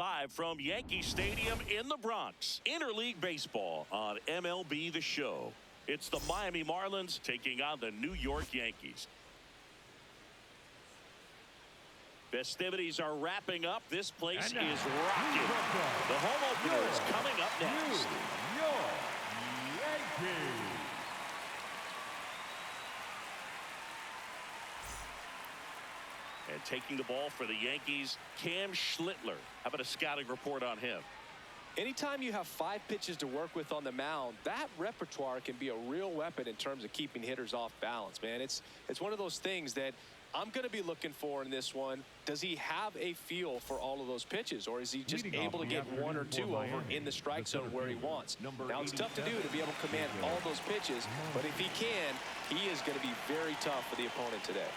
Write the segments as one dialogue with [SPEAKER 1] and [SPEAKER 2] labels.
[SPEAKER 1] Live from Yankee Stadium in the Bronx, interleague baseball on MLB The Show. It's the Miami Marlins taking on the New York Yankees. Festivities are wrapping up. This place is rocking. The home opener is coming up next.
[SPEAKER 2] New York Yankees.
[SPEAKER 1] And taking the ball for the Yankees, Cam Schlittler. How about a scouting report on him?
[SPEAKER 3] Anytime you have 5 pitches to work with on the mound, that repertoire can be a real weapon in terms of keeping hitters off balance, man. It's one of those things that I'm going to be looking for in this one. Does he have a feel for all of those pitches, or is he just able to get 1 or 2 over in the strike zone where he wants? Now, it's tough to do to be able to command all those pitches, but if he can, he is going to be very tough for the opponent today.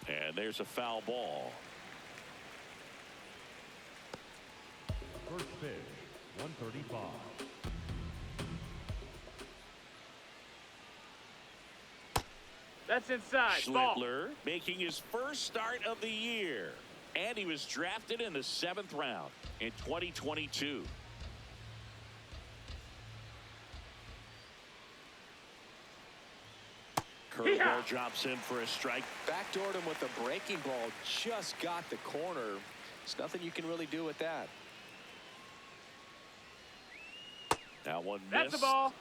[SPEAKER 1] And there's a foul ball.
[SPEAKER 2] First pitch, 135.
[SPEAKER 4] That's inside.
[SPEAKER 1] Schlittler making his first start of the year. And he was drafted in the 7th round in 2022. Curveball drops in for a strike.
[SPEAKER 3] Backdoored him with a breaking ball. Just got the corner. There's nothing you can really do with that.
[SPEAKER 1] That one missed.
[SPEAKER 4] That's the ball.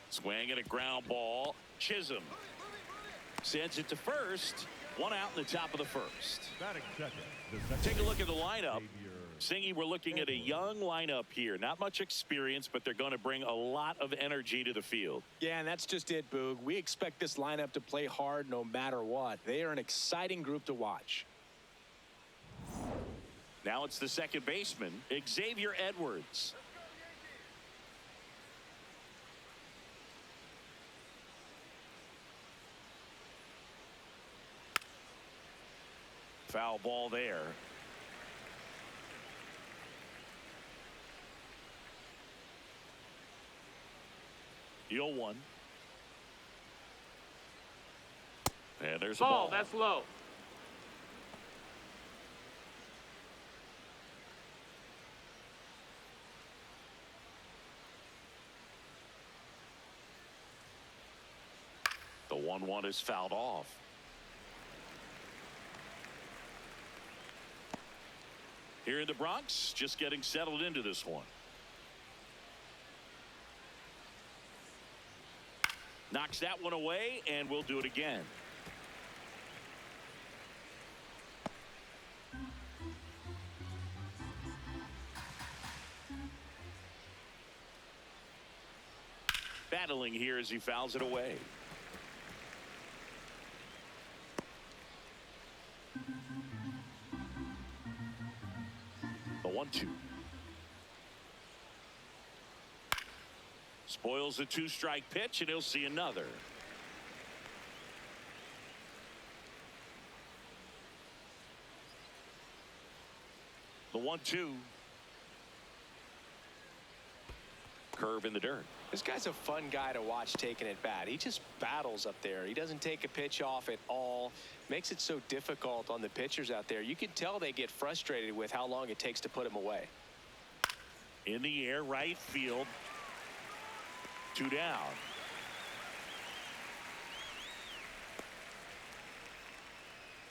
[SPEAKER 1] Swing and a ground ball. Chisholm sends it to first. 1 out in the top of the first.
[SPEAKER 2] Batting second.
[SPEAKER 1] Take a look at the lineup. Singy, we're looking at a young lineup here. Not much experience, but they're going to bring a lot of energy to the field.
[SPEAKER 3] Yeah, and that's just it, Boog. We expect this lineup to play hard no matter what. They are an exciting group to watch.
[SPEAKER 1] Now it's the second baseman, Xavier Edwards. Foul ball there. The 0-1. And there's a ball.
[SPEAKER 4] That's low.
[SPEAKER 1] The 1-1 is fouled off. Here in the Bronx, just getting settled into this one. Knocks that one away, and we'll do it again. Battling here as he fouls it away. The 1-2. Spoils a 2-strike pitch, and he'll see another. The 1-2. Curve in the dirt.
[SPEAKER 3] This guy's a fun guy to watch taking at bat. He just battles up there. He doesn't take a pitch off at all. Makes it so difficult on the pitchers out there. You can tell they get frustrated with how long it takes to put him away.
[SPEAKER 1] In the air, right field. 2 down.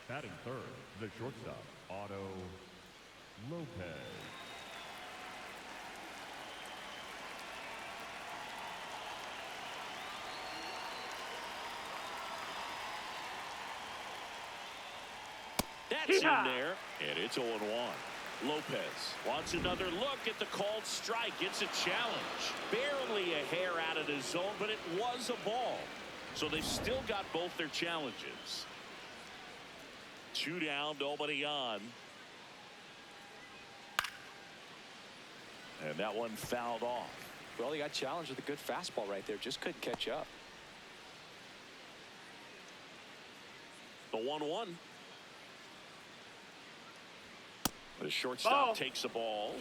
[SPEAKER 2] Batting third, the shortstop, Otto Lopez.
[SPEAKER 1] That's in there, and it's 0-1. Lopez wants another look at the called strike. It's a challenge. Barely a hair out of the zone, but it was a ball. So they've still got both their challenges. 2 down, nobody on. And that one fouled off.
[SPEAKER 3] Well, he got challenged with a good fastball right there. Just couldn't catch up.
[SPEAKER 1] The 1-1. The shortstop takes the ball.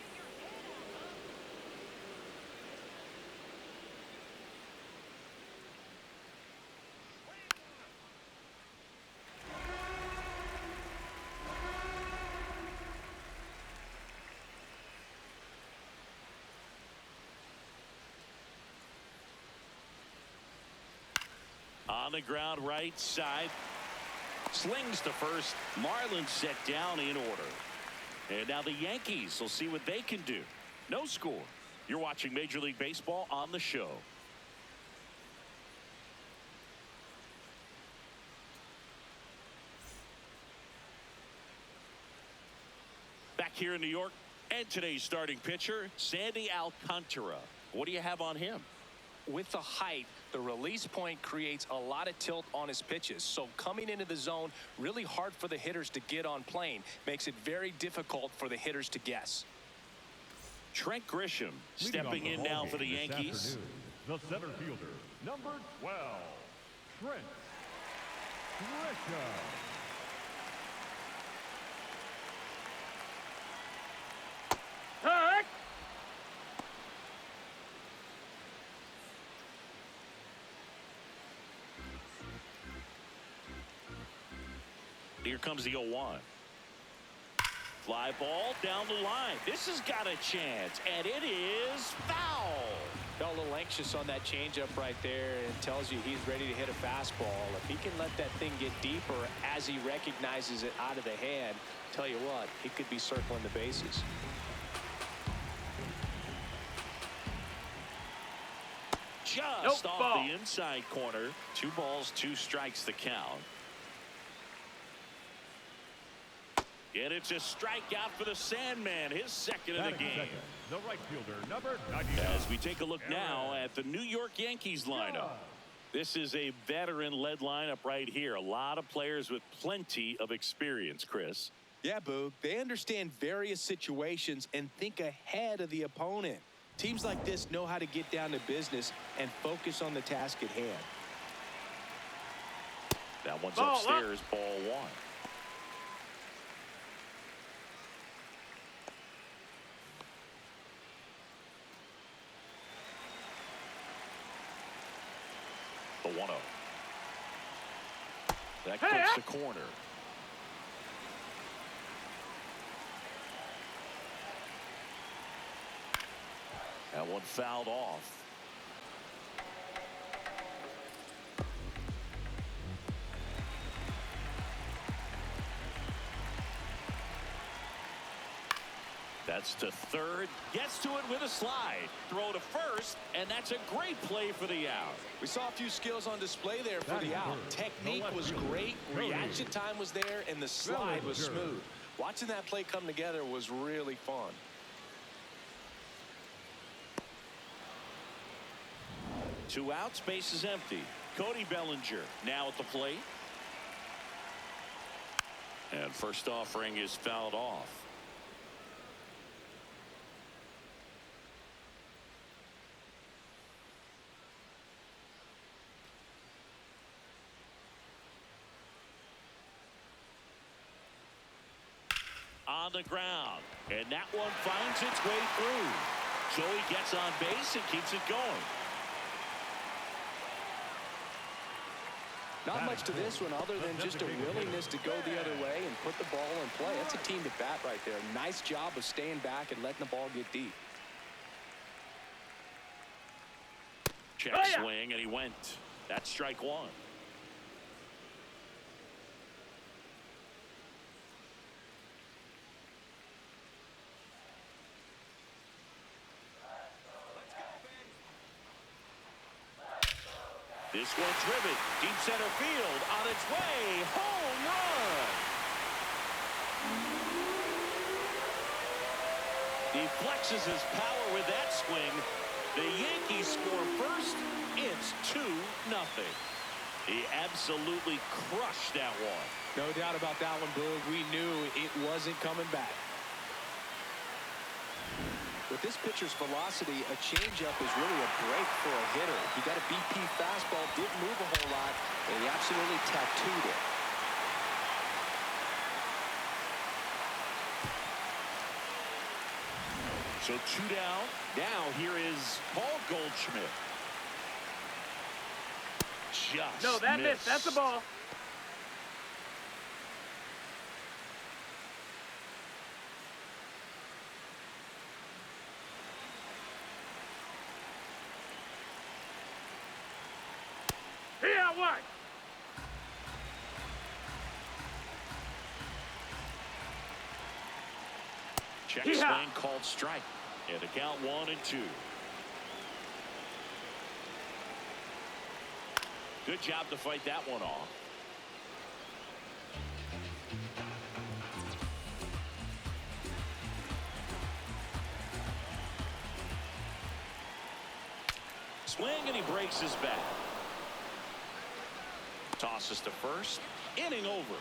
[SPEAKER 1] On the ground right side. Slings to first. Marlins set down in order. And now the Yankees will see what they can do. No score. You're watching Major League Baseball on the show. Back here in New York, and today's starting pitcher, Sandy Alcantara. What do you have on him?
[SPEAKER 3] With the height, the release point creates a lot of tilt on his pitches. So coming into the zone, really hard for the hitters to get on plane. Makes it very difficult for the hitters to guess.
[SPEAKER 1] Trent Grisham stepping in now for the Yankees.
[SPEAKER 2] The center fielder, number 12, Trent Grisham.
[SPEAKER 1] Here comes the 0-1. Fly ball down the line. This has got a chance, and it is foul.
[SPEAKER 3] Felt a little anxious on that changeup right there, and tells you he's ready to hit a fastball. If he can let that thing get deeper as he recognizes it out of the hand, tell you what, he could be circling the bases.
[SPEAKER 1] Just off the inside corner. 2 balls, 2 strikes the count. And it's a strikeout for the Sandman, his second of the game.
[SPEAKER 2] The right fielder, number 99.
[SPEAKER 1] As we take a look now at the New York Yankees lineup. This is a veteran-led lineup right here. A lot of players with plenty of experience, Chris.
[SPEAKER 3] Yeah, Boog. They understand various situations and think ahead of the opponent. Teams like this know how to get down to business and focus on the task at hand.
[SPEAKER 1] That one's upstairs, ball 1. The 1-0. That clips the corner. That one fouled off. That's to third. Gets to it with a slide. Throw to first, and that's a great play for the out.
[SPEAKER 3] We saw a few skills on display there for the out. Technique was great. Reaction time was there, and the slide was smooth. Watching that play come together was really fun.
[SPEAKER 1] Two outs, base is empty. Cody Bellinger now at the plate. And first offering is fouled off. On the ground, and that one finds its way through. So he gets on base and keeps it going.
[SPEAKER 3] Not much to this one other than just a willingness to go the other way and put the ball in play. That's a team at bat right there. Nice job of staying back and letting the ball get deep.
[SPEAKER 1] Check swing, and he went. That's strike 1. This one driven deep center field on its way. Home run. He flexes his power with that swing. The Yankees score first. It's 2-0. He absolutely crushed that one.
[SPEAKER 3] No doubt about that one, Boog. We knew it wasn't coming back. With this pitcher's velocity, a changeup is really a break for a hitter. He got a BP fastball, didn't move a whole lot, and he absolutely tattooed it.
[SPEAKER 1] So 2 down. Now here is Paul Goldschmidt. Just missed.
[SPEAKER 4] That's the ball.
[SPEAKER 1] Check swing called strike. And the count 1-2. Good job to fight that one off. Swing and he breaks his bat. Tosses to first. Inning over.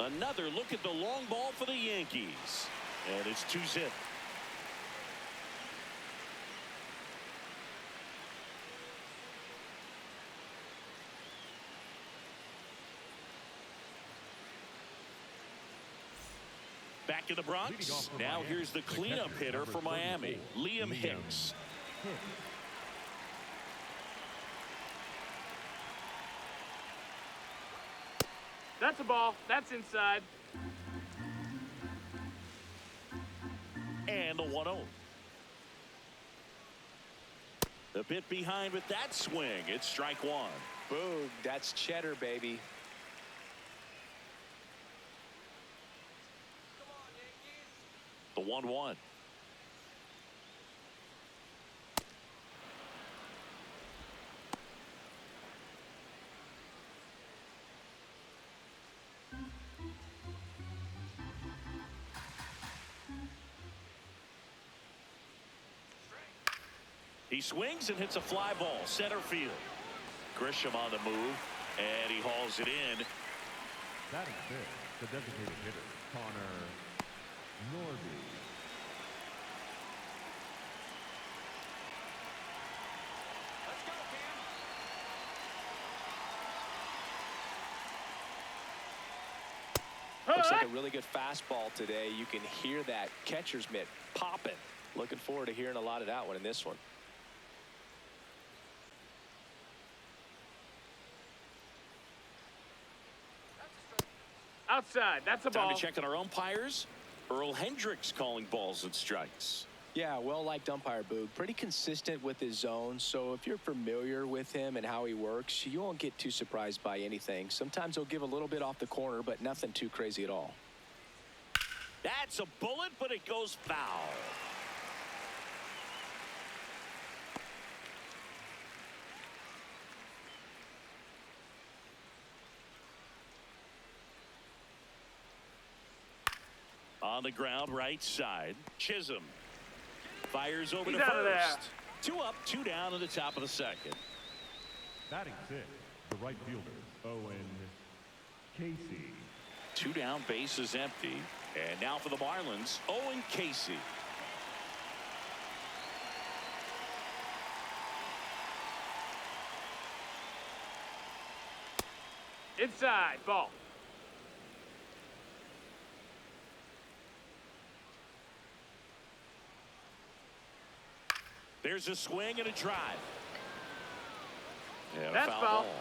[SPEAKER 1] Another look at the long ball for the Yankees. And it's 2-zip. Back in the Bronx. Now here's the cleanup hitter for Miami, Liam Hicks.
[SPEAKER 4] That's a ball. That's inside.
[SPEAKER 1] And the 1-0. A bit behind with that swing. It's strike one.
[SPEAKER 3] Boom. That's cheddar, baby.
[SPEAKER 1] The 1-1. He swings and hits a fly ball center field. Grisham on the move, and he hauls it in.
[SPEAKER 2] That is it. The designated hitter, Connor Norby.
[SPEAKER 3] Looks like a really good fastball today. You can hear that catcher's mitt popping. Looking forward to hearing a lot of that one in this one.
[SPEAKER 4] Outside. That's a ball.
[SPEAKER 1] Time to check on our umpires. Earl Hendricks calling balls and strikes.
[SPEAKER 3] Yeah, well-liked umpire, Boog. Pretty consistent with his zone, so if you're familiar with him and how he works, you won't get too surprised by anything. Sometimes he'll give a little bit off the corner, but nothing too crazy at all.
[SPEAKER 1] That's a bullet, but it goes foul. On the ground, right side. Chisholm fires over to first. 2 up, 2 down in the top of the second.
[SPEAKER 2] Batting sixth, the right fielder, Owen Casey.
[SPEAKER 1] 2 down, base is empty. And now for the Marlins, Owen Casey.
[SPEAKER 4] Inside. Ball.
[SPEAKER 1] There's a swing and a drive. And
[SPEAKER 4] That's
[SPEAKER 1] a foul
[SPEAKER 4] foul.
[SPEAKER 1] ball.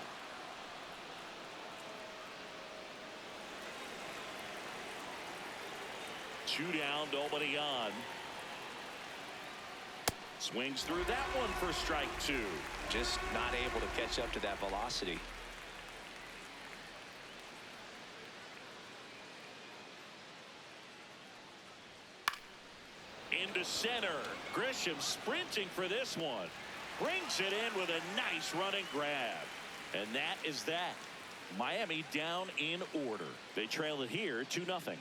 [SPEAKER 1] Two down, nobody on. Swings through that one for strike 2.
[SPEAKER 3] Just not able to catch up to that velocity.
[SPEAKER 1] Into center. Grisham sprinting for this one. Brings it in with a nice running grab. And that is that. Miami down in order. They trail it here 2-0.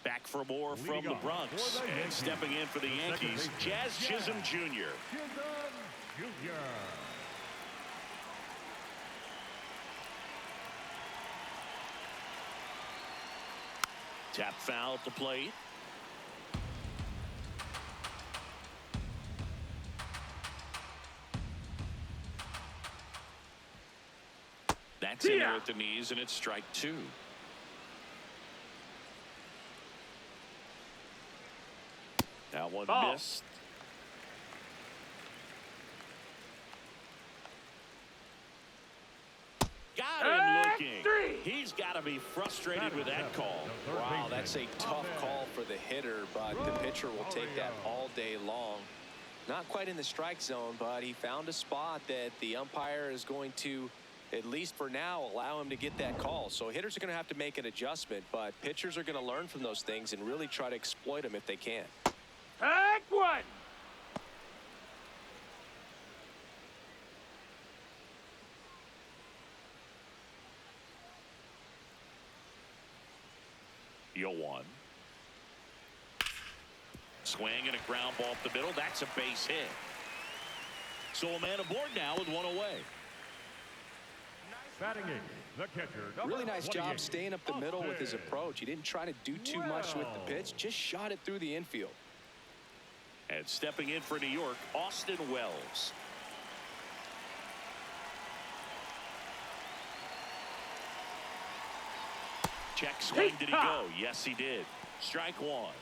[SPEAKER 1] Back for more from the Bronx. And stepping in for the Yankees, Jazz Chisholm Jr.
[SPEAKER 2] Chisholm Jr.
[SPEAKER 1] Tap foul at the plate. That's in there at the knees, and it's strike 2. That one missed. Got him looking. He's got to be frustrated with that call.
[SPEAKER 3] Wow, that's a tough call for the hitter, but the pitcher will take that all day long. Not quite in the strike zone, but he found a spot that the umpire is going to, at least for now, allow him to get that call. So hitters are going to have to make an adjustment, but pitchers are going to learn from those things and really try to exploit them if they can.
[SPEAKER 4] Take one.
[SPEAKER 1] You'll one. Swing and a ground ball up the middle. That's a base hit. So a man aboard now with one away.
[SPEAKER 2] Batting eighth, the catcher.
[SPEAKER 3] Really nice
[SPEAKER 2] 28,
[SPEAKER 3] job staying up the middle with his
[SPEAKER 2] Austin
[SPEAKER 3] approach. He didn't try to do too much with the pitch, just shot it through the infield.
[SPEAKER 1] And stepping in for New York, Austin Wells. Check swing. Did he go? Yes, he did. Strike one.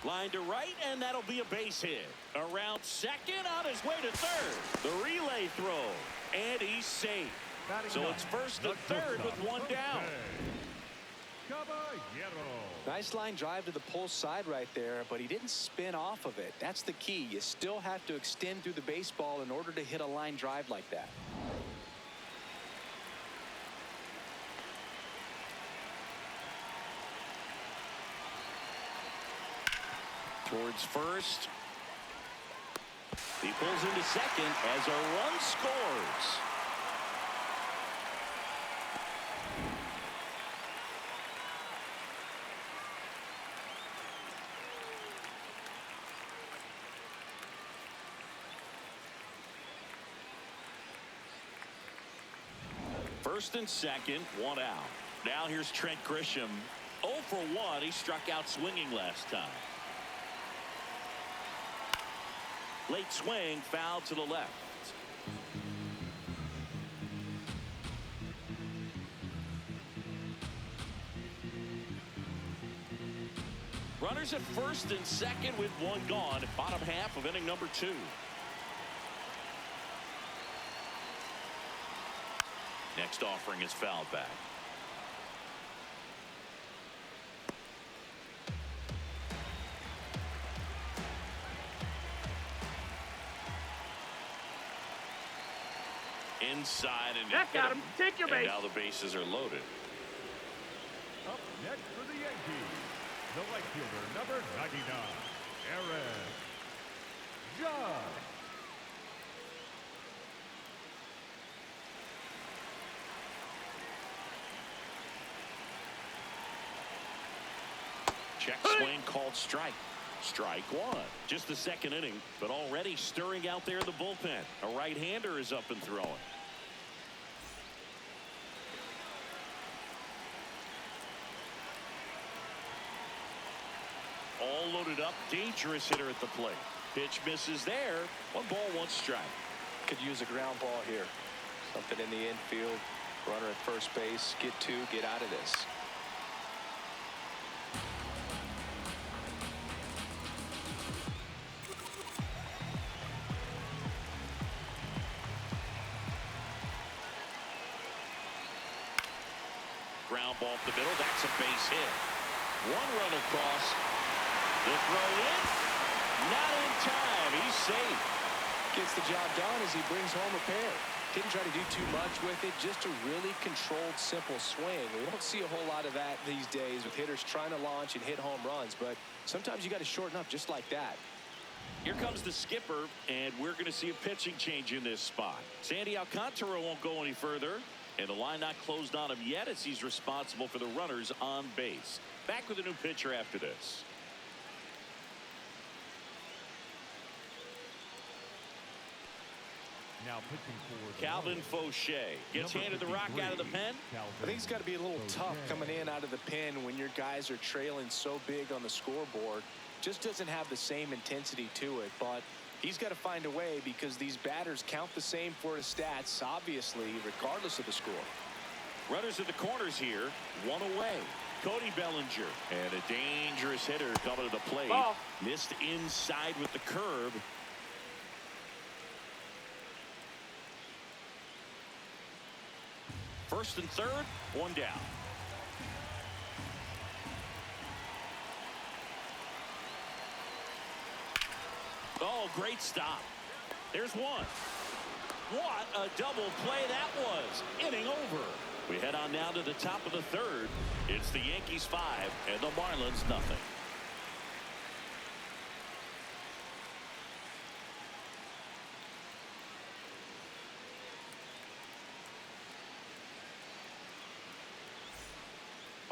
[SPEAKER 1] Line to right, and that'll be a base hit. Around second, on his way to third. The relay throw, and he's safe. So it's first and third with one down.
[SPEAKER 3] Nice line drive to the pull side right there, but he didn't spin off of it. That's the key. You still have to extend through the baseball in order to hit a line drive like that.
[SPEAKER 1] Towards first. He pulls into second as a run scores. First and second, one out. Now here's Trent Grisham. 0 for 1. He struck out swinging last time. Late swing, foul to the left. Runners at first and second with one gone. Bottom half of inning number 2. Next offering is fouled back. Inside and
[SPEAKER 4] That got him. Take your base.
[SPEAKER 1] now the bases are loaded.
[SPEAKER 2] Up next for the Yankees, the right fielder, number 99, Aaron Judge.
[SPEAKER 1] Check swing called strike. Strike one. Just the second inning, but already stirring out there in the bullpen. A right-hander is up and throwing. All loaded up. Dangerous hitter at the plate. Pitch misses there. 1 ball, 1 strike.
[SPEAKER 3] Could use a ground ball here. Something in the infield. Runner at first base. Get 2. Get out of this.
[SPEAKER 1] Ground ball up the middle. That's a base hit. 1 run across. The throw in. Not in time. He's safe.
[SPEAKER 3] Gets the job done as he brings home a pair. Didn't try to do too much with it. Just a really controlled, simple swing. We don't see a whole lot of that these days with hitters trying to launch and hit home runs. But sometimes you got to shorten up just like that.
[SPEAKER 1] Here comes the skipper, and we're going to see a pitching change in this spot. Sandy Alcantara won't go any further, and the line not closed on him yet as he's responsible for the runners on base. Back with a new pitcher after this.
[SPEAKER 2] Now pitching for
[SPEAKER 1] Calvin Fauché gets handed the rock out of the pen.
[SPEAKER 3] I think it's got to be a little tough coming in out of the pen when your guys are trailing so big on the scoreboard. Just doesn't have the same intensity to it, but he's got to find a way because these batters count the same for his stats, obviously, regardless of the score.
[SPEAKER 1] Runners at the corners here, 1 away. Cody Bellinger, and a dangerous hitter coming to the plate.
[SPEAKER 4] Ball.
[SPEAKER 1] Missed inside with the curve. First and third, one down. Oh, great stop. There's one. What a double play that was. Inning over. We head on now to the top of the third. It's the Yankees 5 and the Marlins nothing.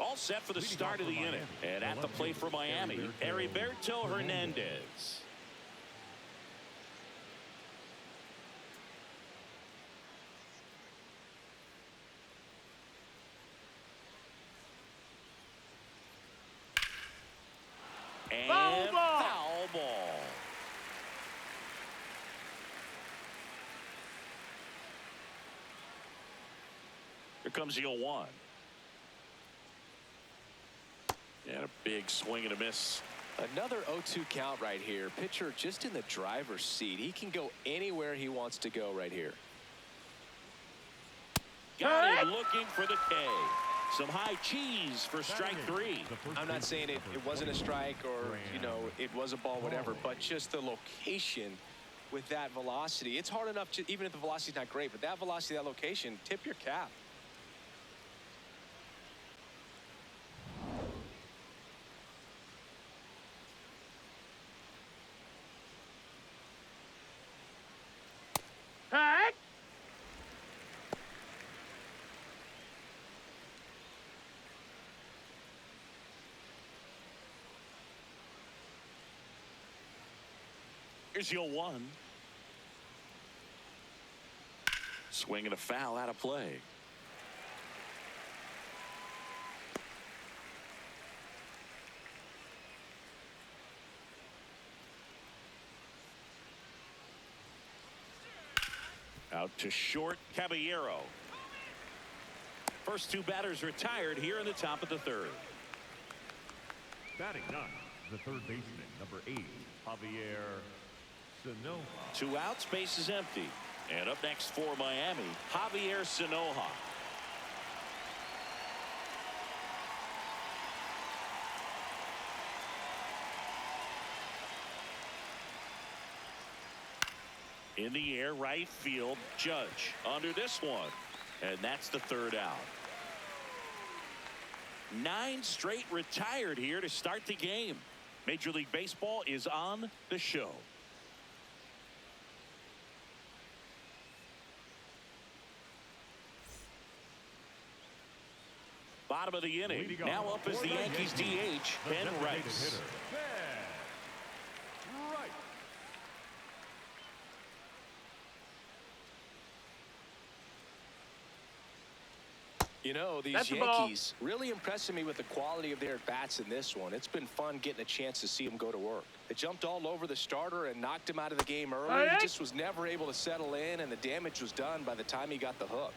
[SPEAKER 1] All set for the start of the inning. And at the plate for Miami, Heriberto Hernandez. And foul ball. Here comes the 0-1. And a big swing and a miss.
[SPEAKER 3] Another 0-2 count right here. Pitcher just in the driver's seat. He can go anywhere he wants to go right here.
[SPEAKER 1] Got him looking for the K. Some high cheese for strike three.
[SPEAKER 3] I'm not saying it wasn't a strike or, you know, it was a ball, whatever, but just the location with that velocity. It's hard enough, to, even if the velocity's not great, but that velocity, that location, tip your cap.
[SPEAKER 4] Heck!
[SPEAKER 1] Here's your 0-1. Swing and a foul out of play. Out to short, Caballero. First two batters retired here in the top of the third.
[SPEAKER 2] Batting ninth, the third baseman, number 8, Javier Sanoja.
[SPEAKER 1] 2 outs, base is empty. And up next for Miami, Javier Sanoja. In the air, right field, Judge under this one. And that's the third out. 9 straight retired here to start the game. Major League Baseball is on the show. Bottom of the inning. Now up is the Yankees DH, Ben Rice.
[SPEAKER 3] You know, these Yankees really impressing me with the quality of their bats in this one. It's been fun getting a chance to see them go to work. They jumped all over the starter and knocked him out of the game early. He just was never able to settle in, and the damage was done by the time he got the hook.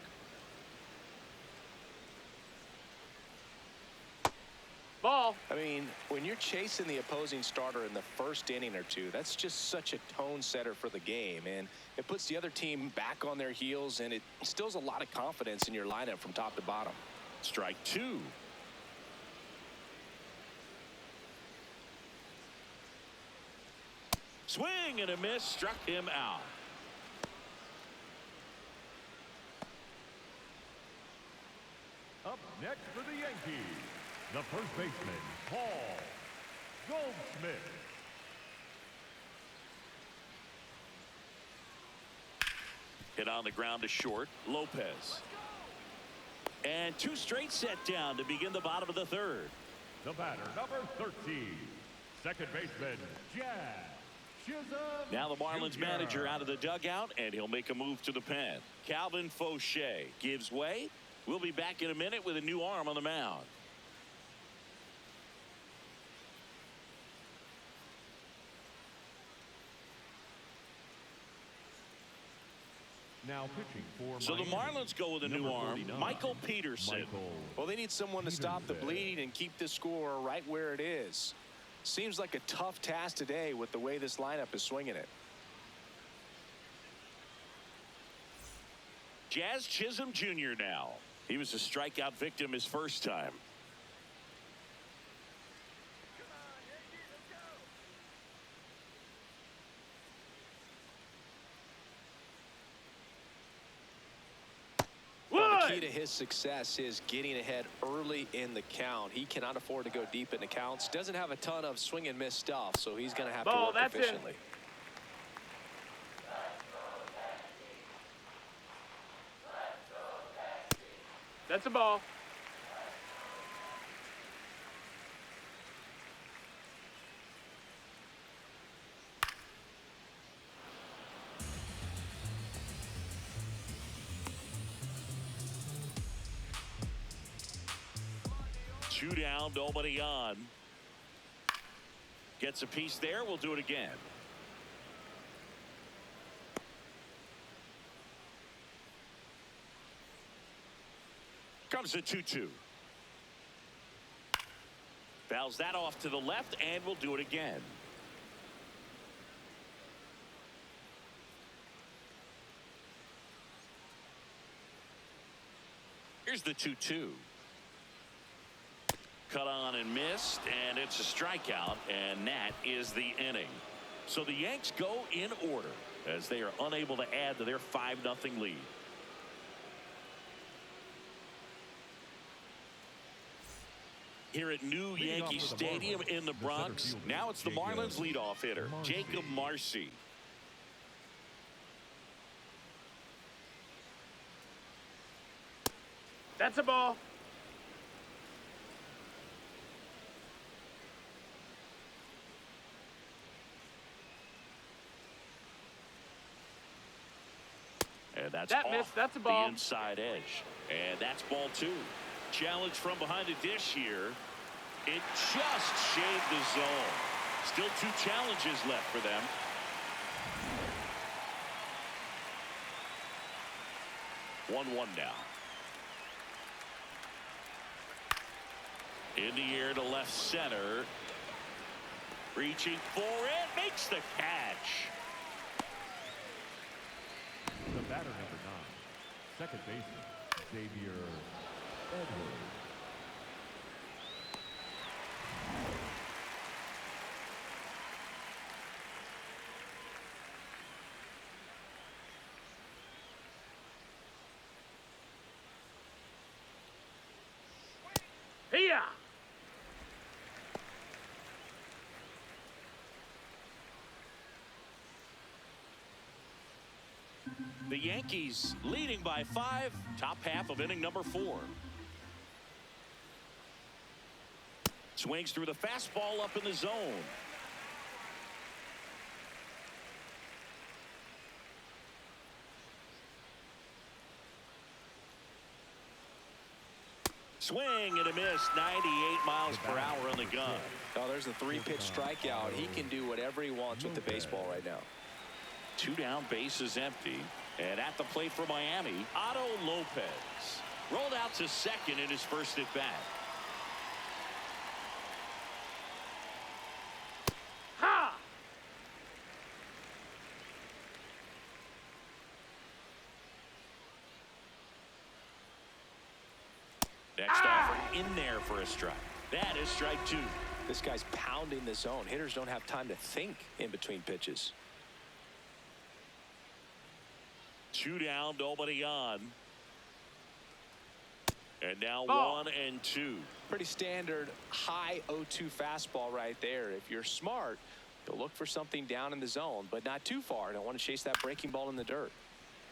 [SPEAKER 4] Ball.
[SPEAKER 3] I mean, when you're chasing the opposing starter in the first inning or two, that's just such a tone setter for the game, and it puts the other team back on their heels, and it instills a lot of confidence in your lineup from top to bottom.
[SPEAKER 1] Strike 2. Swing and a miss, struck him out.
[SPEAKER 2] Up next for the Yankees, the first baseman, Paul Goldschmidt.
[SPEAKER 1] Hit on the ground to short, Lopez. And 2 straight set down to begin the bottom of the third.
[SPEAKER 2] The batter, number 13, second baseman, Chisholm.
[SPEAKER 1] Now the Marlins
[SPEAKER 2] Jr.
[SPEAKER 1] manager out of the dugout, and he'll make a move to the pen. Calvin Fauché gives way. We'll be back in a minute with a new arm on the mound.
[SPEAKER 2] Now pitching for
[SPEAKER 1] So the
[SPEAKER 2] Miami,
[SPEAKER 1] Marlins go with a new
[SPEAKER 2] number
[SPEAKER 1] arm,
[SPEAKER 2] 49,
[SPEAKER 1] Michael Peterson.
[SPEAKER 3] Well, they need someone to stop the bleeding and keep the score right where it is. Seems like a tough task today with the way this lineup is swinging it.
[SPEAKER 1] Jazz Chisholm Jr. now. He was a strikeout victim his first time.
[SPEAKER 3] Well, the key to his success is getting ahead early in the count. He cannot afford to go deep in the counts. Doesn't have a ton of swing and miss stuff, so he's going to have to work efficiently.
[SPEAKER 4] That's a ball.
[SPEAKER 1] Two down, nobody on. Gets a piece there. We'll do it again. Comes the 2-2. Fouls that off to the left, and we'll do it again. Here's the 2-2. Cut on and missed, and it's a strikeout, and that is the inning. So the Yanks go in order as they are unable to add to their 5-0 lead. Here at New Yankee Stadium in the Bronx, now it's the Marlins leadoff hitter, Jacob Marcy.
[SPEAKER 4] That's a ball.
[SPEAKER 1] And that's
[SPEAKER 4] that
[SPEAKER 1] off
[SPEAKER 4] missed. That's a ball.
[SPEAKER 1] The inside edge. And that's ball 2. Challenge from behind the dish here. It just shaved the zone. Still 2 challenges left for them. One now. In the air to left center. Reaching for it. Makes the catch.
[SPEAKER 2] The batter, number 9, second baseman, Xavier Edwards.
[SPEAKER 4] Here.
[SPEAKER 1] The Yankees leading by 5, top half of inning number 4. Swings through the fastball up in the zone. Swing and a miss, 98 miles per hour on the gun.
[SPEAKER 3] Oh, there's a 3-pitch strikeout. He can do whatever he wants with the baseball right now.
[SPEAKER 1] 2 down, bases empty. And at the plate for Miami, Otto Lopez. Rolled out to second in his first at bat.
[SPEAKER 4] Ha!
[SPEAKER 1] Next offer in there for a strike. That is strike 2.
[SPEAKER 3] This guy's pounding the zone. Hitters don't have time to think in between pitches.
[SPEAKER 1] 2 down, nobody on. And now
[SPEAKER 4] ball.
[SPEAKER 1] 1 and 2.
[SPEAKER 3] Pretty standard high 0-2 fastball right there. If you're smart, you'll look for something down in the zone, but not too far. Don't want to chase that breaking ball in the dirt.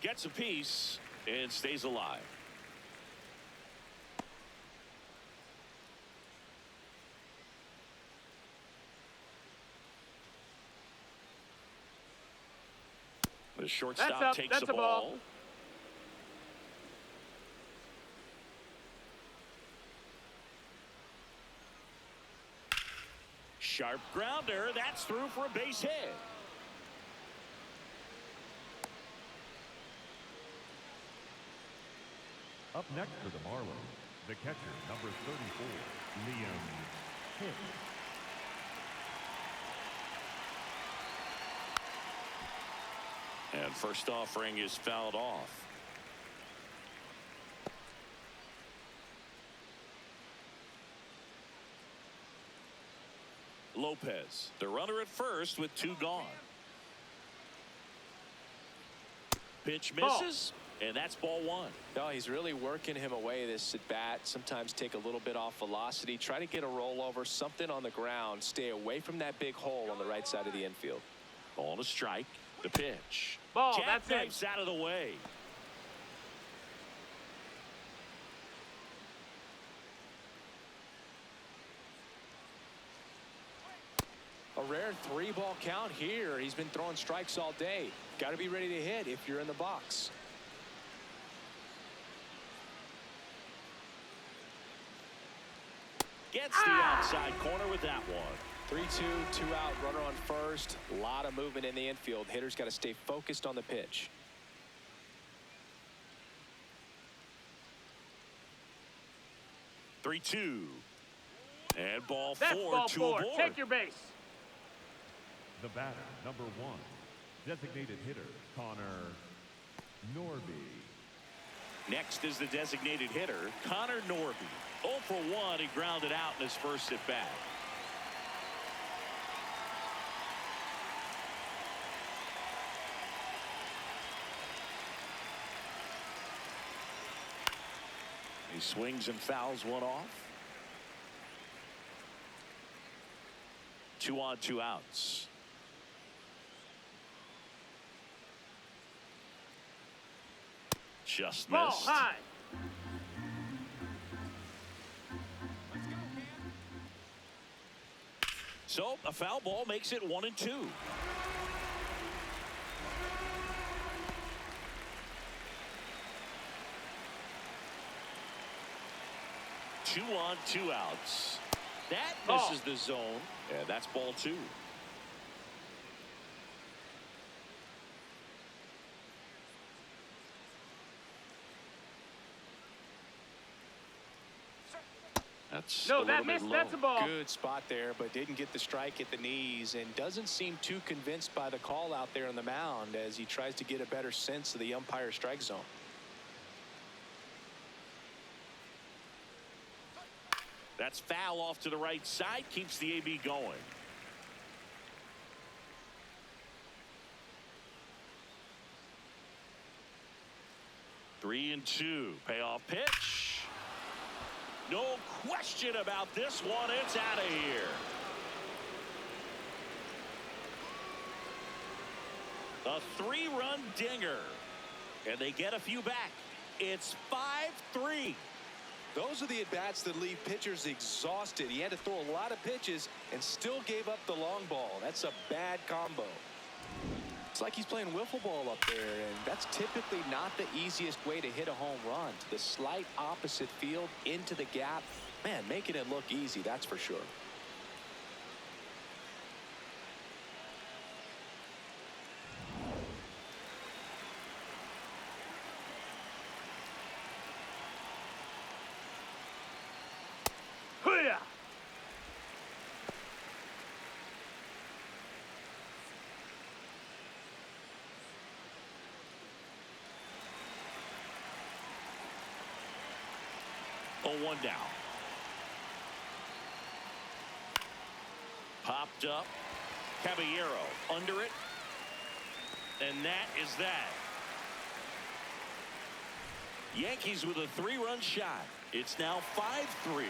[SPEAKER 1] Gets a piece and stays alive. The shortstop takes the ball. Sharp grounder. That's through for a base hit.
[SPEAKER 2] Up next for the Marlins, the catcher, number 34, Liam Hicks.
[SPEAKER 1] And first offering is fouled off. Lopez, the runner at first with 2 gone. Pitch misses, and that's ball 1.
[SPEAKER 3] No, he's really working him away this at bat. Sometimes take a little bit off velocity. Try to get a rollover, something on the ground. Stay away from that big hole on the right side of the infield.
[SPEAKER 1] Ball to strike. The pitch.
[SPEAKER 4] Ball, that's
[SPEAKER 1] Jackknifes out of the way.
[SPEAKER 3] A rare 3-ball count here. He's been throwing strikes all day. Got to be ready to hit if you're in the box.
[SPEAKER 1] Gets the outside corner with that one.
[SPEAKER 3] 3-2, 2 out, runner on first. A lot of movement in the infield. Hitter's got to stay focused on the pitch.
[SPEAKER 1] Three, 2. And ball 4
[SPEAKER 4] That's ball
[SPEAKER 1] to
[SPEAKER 4] 4.
[SPEAKER 1] aboard.
[SPEAKER 4] Take your base.
[SPEAKER 2] The batter, number 1, designated hitter, Connor Norby.
[SPEAKER 1] Next is the designated hitter, Connor Norby. 0 for 1. He grounded out in his first at bat. He swings and fouls one off. 2 on, 2 outs. Just
[SPEAKER 4] Ball
[SPEAKER 1] missed.
[SPEAKER 4] high.
[SPEAKER 1] So a foul ball makes it 1 and 2. Two on, 2 outs. That misses the zone, and that's ball 2. That's
[SPEAKER 4] No,
[SPEAKER 1] a
[SPEAKER 4] that
[SPEAKER 1] little bit
[SPEAKER 4] missed.
[SPEAKER 1] low.
[SPEAKER 4] That's a ball.
[SPEAKER 3] Good spot there, but didn't get the strike at the knees and doesn't seem too convinced by the call out there on the mound as he tries to get a better sense of the umpire strike zone.
[SPEAKER 1] That's foul off to the right side, keeps the AB going. Three and 2. Payoff pitch. No question about this one. It's out of here. A 3-run dinger. And they get a few back. It's 5-3.
[SPEAKER 3] Those are the at-bats that leave pitchers exhausted. He had to throw a lot of pitches and still gave up the long ball. That's a bad combo. It's like he's playing wiffle ball up there, and that's typically not the easiest way to hit a home run. To the slight opposite field, into the gap. Man, making it look easy, that's for sure.
[SPEAKER 4] Hoo-yah!
[SPEAKER 1] Oh, 1 down. Popped up. Caballero under it. And that is that. Yankees with a 3-run shot. It's now 5-3.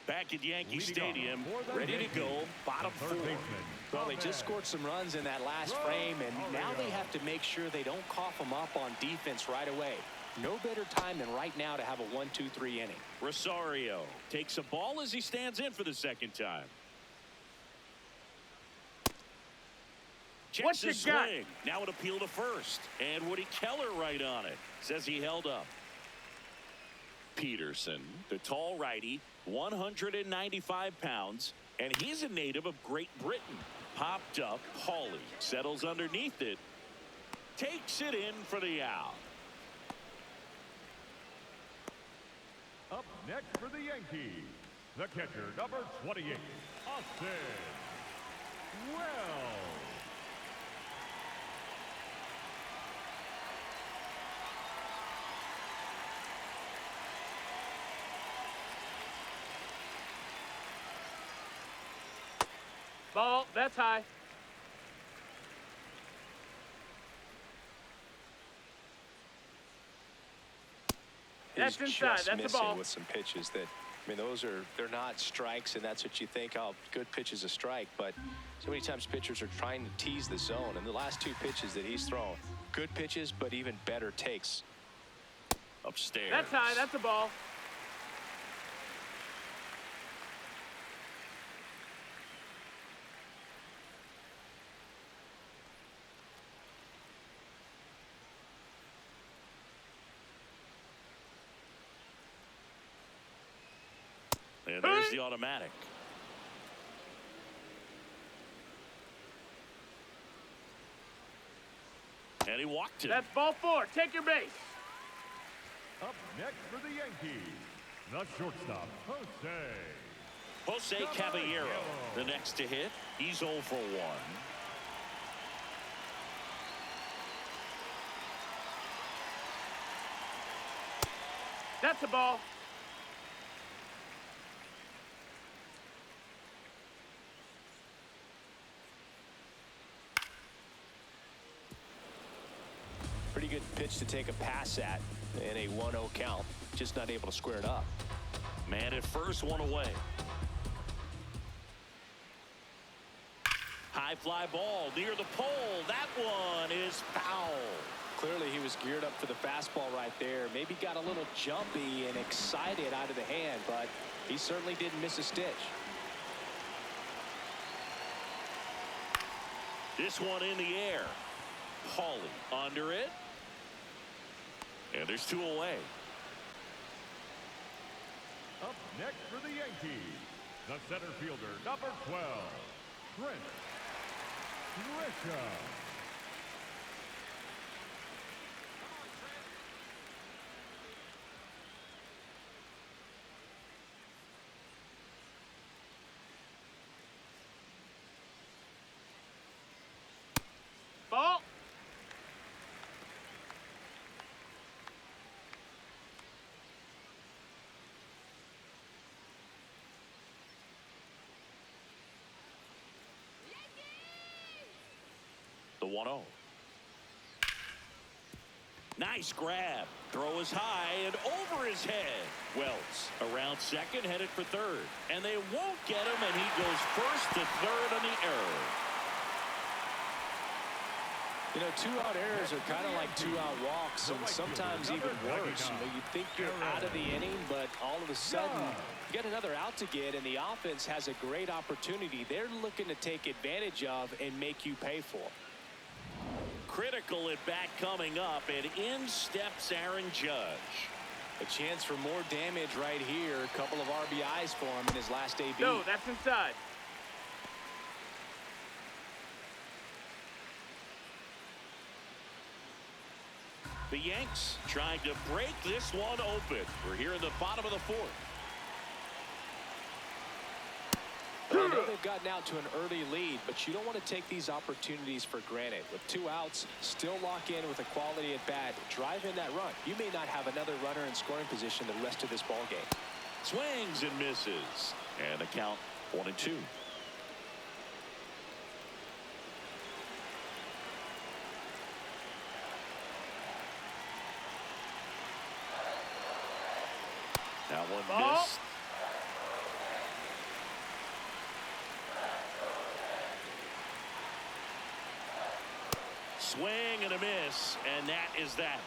[SPEAKER 1] Back at Yankee Stadium, ready to go, bottom 4.
[SPEAKER 3] Well, they just scored some runs in that last frame, and now they have to make sure they don't cough them up on defense right away. No better time than right now to have a 1-2-3 inning.
[SPEAKER 1] Rosario takes a ball as he stands in for the second time. Checks
[SPEAKER 4] What you
[SPEAKER 1] his
[SPEAKER 4] got?
[SPEAKER 1] swing. Now an appeal to first. And Woody Keller right on it. Says he held up. Peterson, the tall righty, 195 pounds, and he's a native of Great Britain. Popped up, Hawley settles underneath it, takes it in for the out.
[SPEAKER 2] Up next for the Yankees, the catcher, number 28, Austin Wells.
[SPEAKER 4] Ball. That's high. That's
[SPEAKER 3] He's
[SPEAKER 4] inside.
[SPEAKER 3] just
[SPEAKER 4] That's a
[SPEAKER 3] missing
[SPEAKER 4] ball.
[SPEAKER 3] with some pitches that, I mean, they're not strikes, and that's what you think, oh, good pitch is a strike. But so many times pitchers are trying to tease the zone, and the last two pitches that he's thrown, good pitches, but even better takes.
[SPEAKER 1] Upstairs.
[SPEAKER 4] That's high. That's a ball.
[SPEAKER 1] And there's the automatic. And he walked it.
[SPEAKER 4] That's ball 4. Take your base.
[SPEAKER 2] Up next for the Yankees, the shortstop,
[SPEAKER 1] Jose Caballero, the next to hit. He's 0 for 1.
[SPEAKER 4] That's a ball.
[SPEAKER 3] Pretty good pitch to take a pass at in a 1-0 count. Just not able to square it up.
[SPEAKER 1] Man at first, one away. High fly ball near the pole. That one is foul.
[SPEAKER 3] Clearly he was geared up for the fastball right there. Maybe got a little jumpy and excited out of the hand, but he certainly didn't miss a stitch.
[SPEAKER 1] This one in the air. Hawley under it. And there's 2 away.
[SPEAKER 2] Up next for the Yankees, the center fielder, number 12, Trent Grisham.
[SPEAKER 4] Ball.
[SPEAKER 1] The 1-0. Nice grab. Throw is high and over his head. Wells around second, headed for third. And they won't get him, and he goes first to third on the error.
[SPEAKER 3] You know, 2-out errors are kind of like 2-out walks, and sometimes even worse. You know, you think you're out of the inning, but all of a sudden you get another out to get, and the offense has a great opportunity they're looking to take advantage of and make you pay for.
[SPEAKER 1] Critical at bat coming up, and in steps Aaron Judge.
[SPEAKER 3] A chance for more damage right here. A couple of RBIs for him in his last AB.
[SPEAKER 4] No, that's inside.
[SPEAKER 1] The Yanks trying to break this one open. We're here in the bottom of the 4th.
[SPEAKER 3] I know they've gotten out to an early lead, but you don't want to take these opportunities for granted. With 2 outs, still lock in with a quality at bat. Drive in that run. You may not have another runner in scoring position the rest of this ball game.
[SPEAKER 1] Swings and misses. And the count 1-2. That one
[SPEAKER 4] Ball.
[SPEAKER 1] missed. Swing and a miss, and that is that.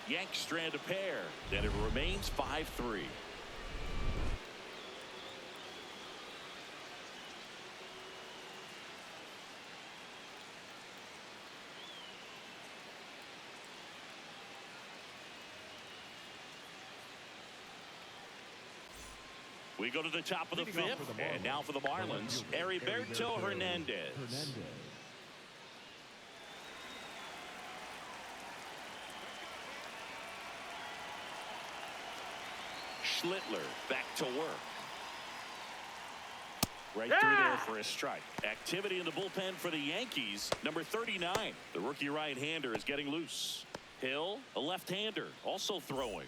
[SPEAKER 1] Yanks strand a pair, then it remains 5-3. We go to the top of the 5th, and now for the Marlins, Heriberto Hernandez. Schlittler back to work. Right through there for a strike. Activity in the bullpen for the Yankees. Number 39, the rookie right-hander, is getting loose. Hill, a left-hander, also throwing.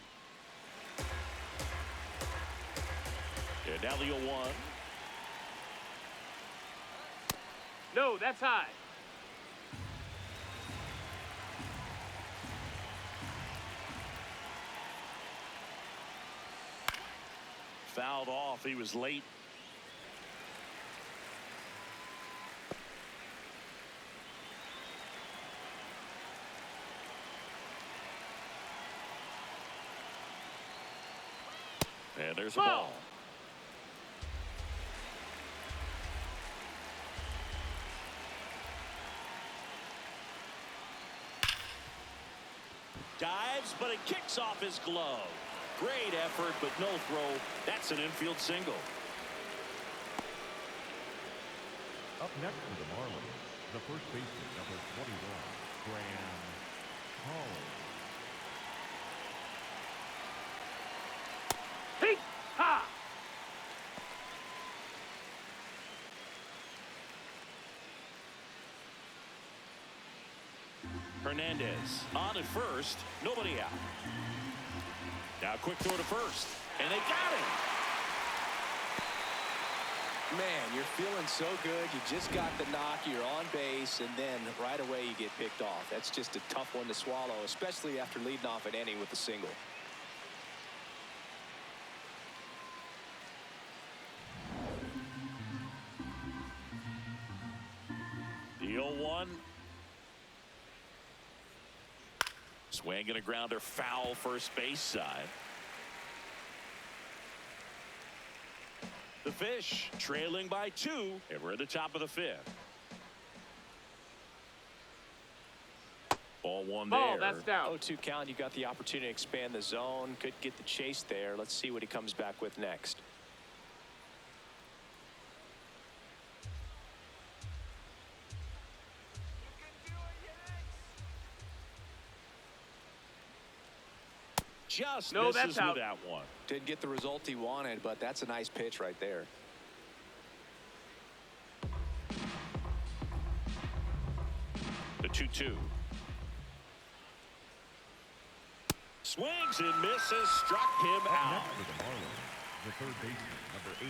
[SPEAKER 1] And now the 0-1.
[SPEAKER 4] No, that's high.
[SPEAKER 1] Fouled off. He was late. And there's a ball. Dives, but it kicks off his glove. Great effort, but no throw. That's an infield single.
[SPEAKER 2] Up next for the Marlins, the first baseman, number 21, Graham Holland.
[SPEAKER 4] Hey! Ha!
[SPEAKER 1] Hernandez on at first. Nobody out. Now quick throw to first. And they got him.
[SPEAKER 3] Man, you're feeling so good. You just got the knock. You're on base. And then right away you get picked off. That's just a tough one to swallow, especially after leading off an inning with a single.
[SPEAKER 1] The 0-1. Swing and a grounder foul first base side. The Fish trailing by 2, and we're at the top of the 5th. Ball one
[SPEAKER 4] Ball,
[SPEAKER 1] there.
[SPEAKER 4] that's down.
[SPEAKER 3] 0-2 count. You got the opportunity to expand the zone. Could get the chase there. Let's see what he comes back with next.
[SPEAKER 1] Just
[SPEAKER 4] No,
[SPEAKER 1] misses
[SPEAKER 4] that's out.
[SPEAKER 1] with that one.
[SPEAKER 3] Didn't get the result he wanted, but that's a nice pitch right there.
[SPEAKER 1] The 2-2. Swings and misses. Struck him
[SPEAKER 2] Up
[SPEAKER 1] out.
[SPEAKER 2] next for the Marlins, the third baseman, number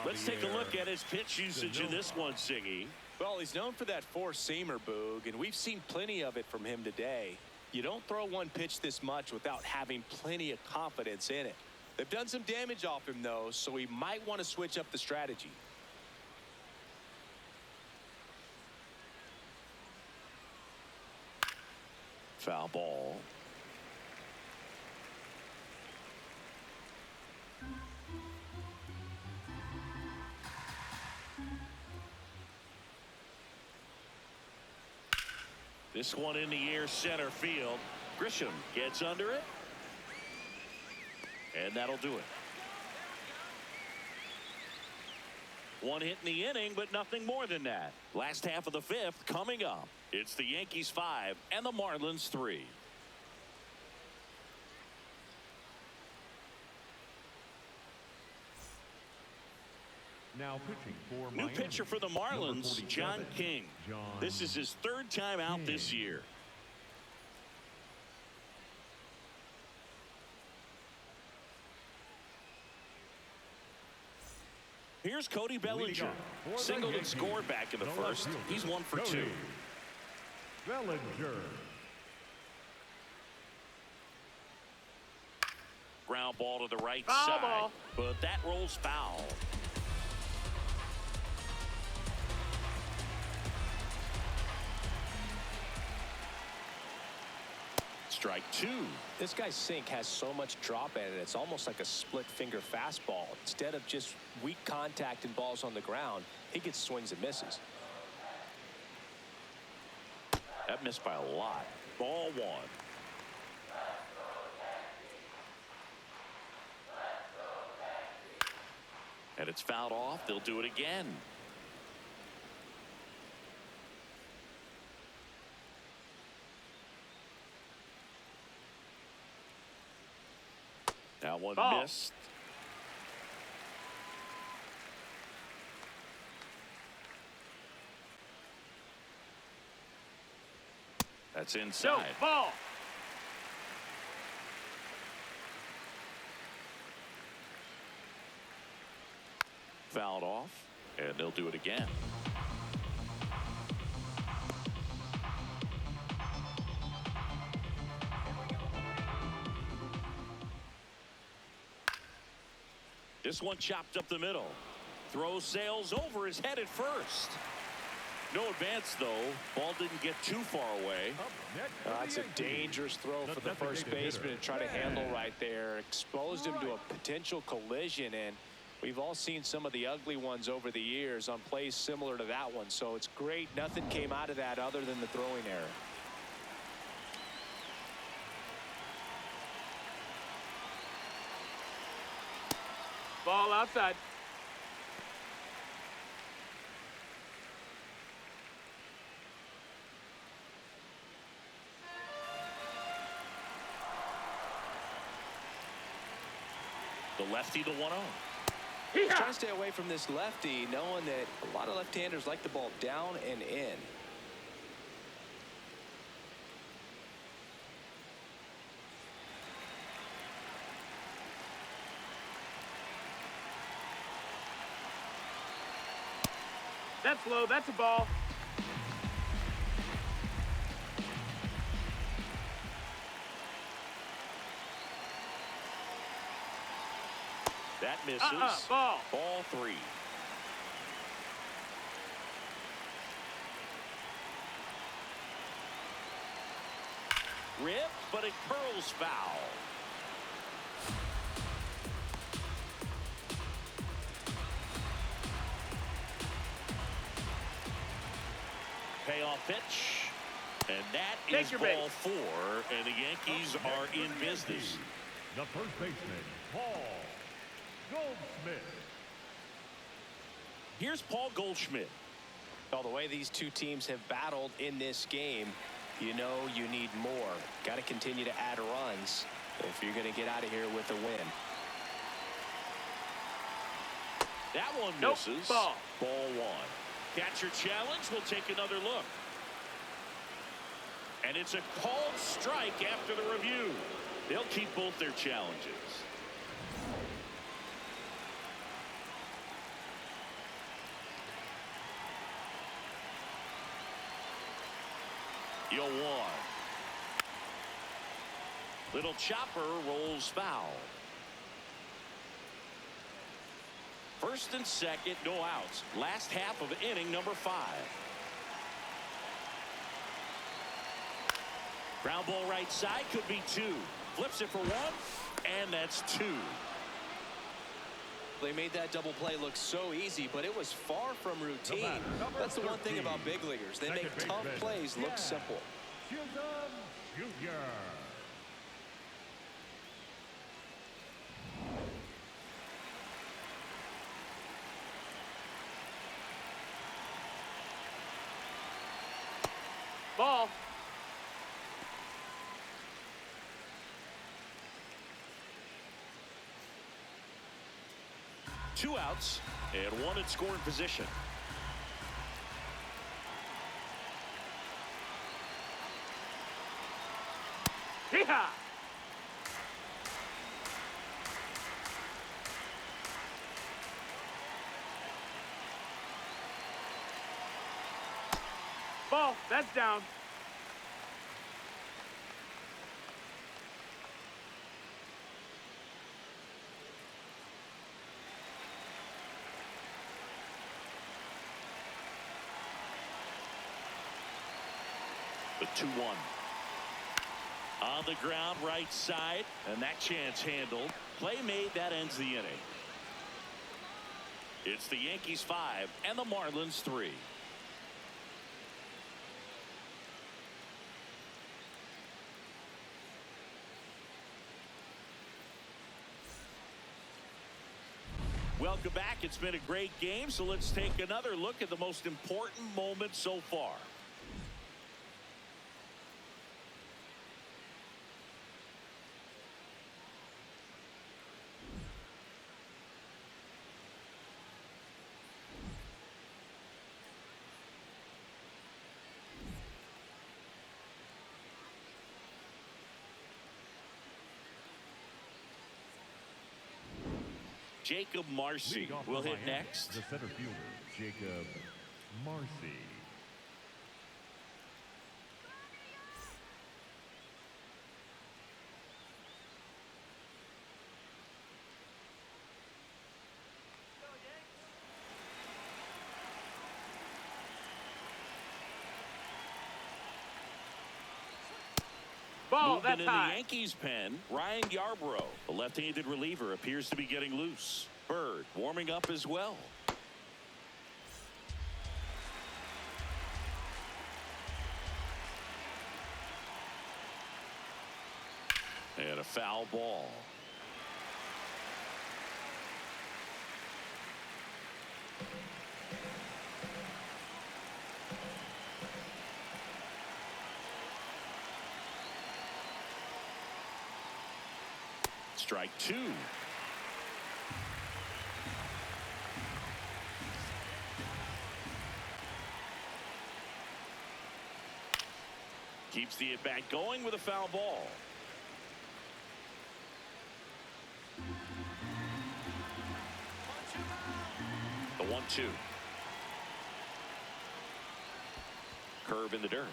[SPEAKER 2] 8.
[SPEAKER 1] Let's take a look at his pitch usage in this one, Siggy.
[SPEAKER 3] Well, he's known for that four-seamer, Boog, and we've seen plenty of it from him today. You don't throw one pitch this much without having plenty of confidence in it. They've done some damage off him, though, so he might want to switch up the strategy.
[SPEAKER 1] Foul ball. This one in the air, center field. Grisham gets under it. And that'll do it. One hit in the inning, but nothing more than that. Last half of the 5th coming up. It's the Yankees 5 and the Marlins 3.
[SPEAKER 2] Now pitching for
[SPEAKER 1] New
[SPEAKER 2] Miami,
[SPEAKER 1] pitcher for the
[SPEAKER 2] number
[SPEAKER 1] Marlins,
[SPEAKER 2] 47,
[SPEAKER 1] John King.
[SPEAKER 2] John
[SPEAKER 1] This is his 3rd time out this
[SPEAKER 2] King.
[SPEAKER 1] year. Here's Cody Bellinger.
[SPEAKER 2] for the
[SPEAKER 1] Singled and
[SPEAKER 2] Yankees,
[SPEAKER 1] scored back in the
[SPEAKER 2] the
[SPEAKER 1] first.
[SPEAKER 2] left fielder,
[SPEAKER 1] He's 1 for
[SPEAKER 2] Cody
[SPEAKER 1] 2.
[SPEAKER 2] Bellinger.
[SPEAKER 1] Ground ball to the right
[SPEAKER 4] Foul
[SPEAKER 1] side.
[SPEAKER 4] ball.
[SPEAKER 1] But that rolls foul. Strike 2.
[SPEAKER 3] This guy's sink has so much drop in it. It's almost like a split finger fastball. Instead of just weak contact and balls on the ground, he gets swings and misses.
[SPEAKER 1] That missed by a lot. Ball 1. And it's fouled off. They'll do it again. That one
[SPEAKER 4] Ball.
[SPEAKER 1] missed. That's
[SPEAKER 4] No,
[SPEAKER 1] inside.
[SPEAKER 4] ball.
[SPEAKER 1] Fouled off, and they'll do it again. This one chopped up the middle. Throw sails over his head at first. No advance, though. Ball didn't get too far away.
[SPEAKER 3] That's a dangerous throw for the first baseman to try to handle right there. Exposed him to a potential collision, and we've all seen some of the ugly ones over the years on plays similar to that one. So it's great. Nothing came out of that other than the throwing error.
[SPEAKER 4] Ball outside.
[SPEAKER 1] The lefty, the 1-0.
[SPEAKER 3] He's trying to stay away from this lefty, knowing that a lot of left-handers like the ball down and in.
[SPEAKER 4] That's low. That's a ball.
[SPEAKER 1] That misses.
[SPEAKER 4] Ball.
[SPEAKER 1] Ball 3. Ripped, but it curls foul. Payoff pitch. And that is ball 4, and the Yankees are in business.
[SPEAKER 2] The first baseman, Paul Goldschmidt.
[SPEAKER 1] Here's Paul Goldschmidt.
[SPEAKER 3] Well, the way these two teams have battled in this game, you know you need more. Got to continue to add runs if you're going to get out of here with a win.
[SPEAKER 1] That one misses.
[SPEAKER 4] Ball.
[SPEAKER 1] Ball 1. Catcher challenge. We'll take another look. And it's a called strike after the review. They'll keep both their challenges. Yo, 1. Little chopper rolls foul. First and second, no outs. Last half of inning number 5. Ground ball right side, could be 2. Flips it for 1, and that's 2.
[SPEAKER 3] They made that double play look so easy, but it was far from routine. That's the one thing about big leaguers. They make tough plays look simple.
[SPEAKER 2] Jr.
[SPEAKER 4] Ball.
[SPEAKER 1] Two outs and 1 in scoring position.
[SPEAKER 4] Hee-haw. Ball. That's down.
[SPEAKER 1] The 2-1. On the ground right side, and that chance handled. Play made, that ends the inning. It's the Yankees 5 and the Marlins 3. Welcome back. It's been a great game, so let's take another look at the most important moment so far. Jacob Marcy will hit next.
[SPEAKER 2] The center fielder, Jacob Marcy.
[SPEAKER 4] Ball,
[SPEAKER 1] Movement
[SPEAKER 4] that's
[SPEAKER 1] in the
[SPEAKER 4] high.
[SPEAKER 1] Yankees pen, Ryan Yarbrough. The left-handed reliever appears to be getting loose. Bird warming up as well. And a foul ball. Strike two. Keeps the at-bat going with a foul ball. The 1-2. Curve in the dirt.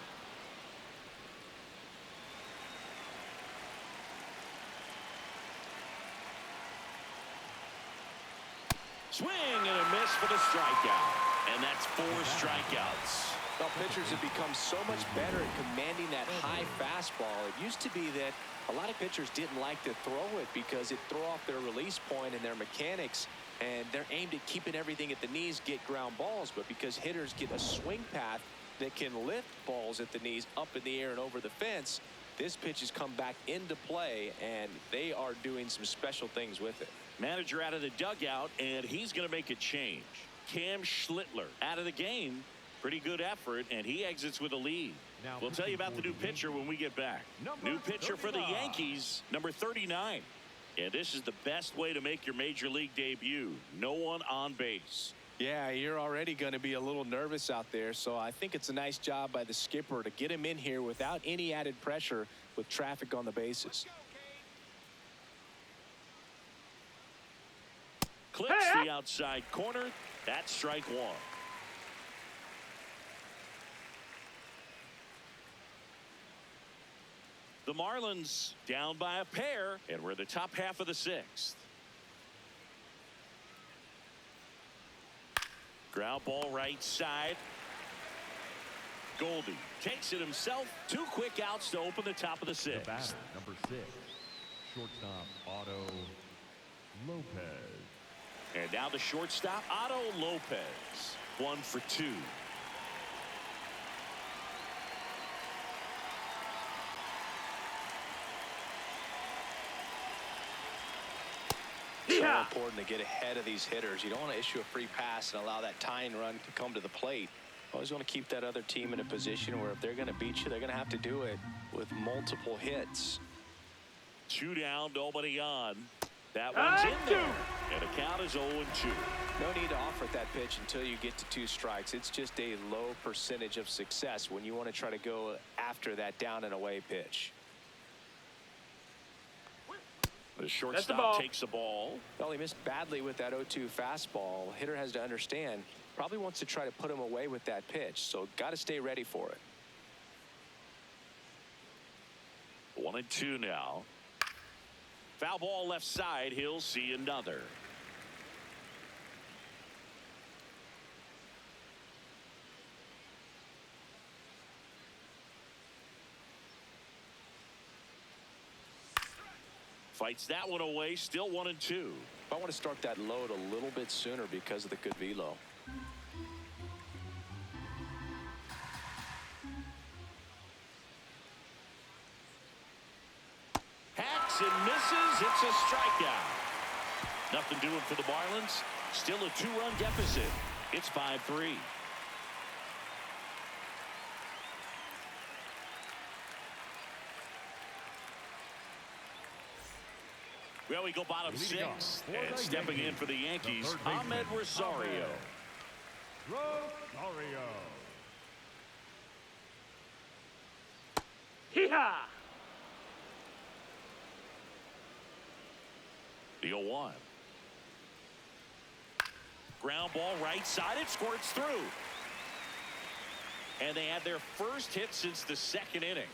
[SPEAKER 1] Swing and a miss for the strikeout. And that's 4 strikeouts.
[SPEAKER 3] Well, pitchers have become so much better at commanding that high fastball. It used to be that a lot of pitchers didn't like to throw it because it threw off their release point and their mechanics, and they're aimed at keeping everything at the knees, get ground balls. But because hitters get a swing path that can lift balls at the knees up in the air and over the fence, this pitch has come back into play, and they are doing some special things with it.
[SPEAKER 1] Manager out of the dugout, and he's going to make a change. Cam Schlittler out of the game. Pretty good effort, and he exits with a lead.
[SPEAKER 2] Now
[SPEAKER 1] We'll tell you about the new pitcher when we get back. New pitcher for the Yankees, number 39. And this is the best way to make your major league debut. No one on base.
[SPEAKER 3] Yeah, you're already going to be a little nervous out there, so I think it's a nice job by the skipper to get him in here without any added pressure with traffic on the bases.
[SPEAKER 1] Clips the outside corner. That's strike one. The Marlins down by a pair, and we're in the top half of the 6th. Ground ball right side. Goldie takes it himself. 2 quick outs to open the top of the 6th.
[SPEAKER 2] The batter, number 6, shortstop Otto Lopez.
[SPEAKER 1] And now the shortstop, Otto Lopez. 1 for 2.
[SPEAKER 3] So important to get ahead of these hitters. You don't want to issue a free pass and allow that tying run to come to the plate. Always want to keep that other team in a position where if they're going to beat you, they're going to have to do it with multiple hits.
[SPEAKER 1] 2 down, nobody on. That one's in there. And the count is 0-2.
[SPEAKER 3] No need to offer that pitch until you get to 2 strikes. It's just a low percentage of success when you want to try to go after that down and away pitch.
[SPEAKER 1] The shortstop takes the ball.
[SPEAKER 3] Well, he missed badly with that 0-2 fastball. Hitter has to understand, probably wants to try to put him away with that pitch, so got to stay ready for it.
[SPEAKER 1] 1-2 now. Foul ball left side. He'll see another. Fights that one away. Still 1-2.
[SPEAKER 3] I want to start that load a little bit sooner because of the good velo.
[SPEAKER 1] Hacks and misses. It's a strikeout. Nothing doing for the Marlins. Still a 2-run deficit. It's 5-3. Well, we go bottom 6. And stepping in for the Yankees, Ahmed Rosario.
[SPEAKER 4] Hee-haw!
[SPEAKER 1] The 0-1. Ground ball right side. It squirts through. And they had their first hit since the 2nd inning.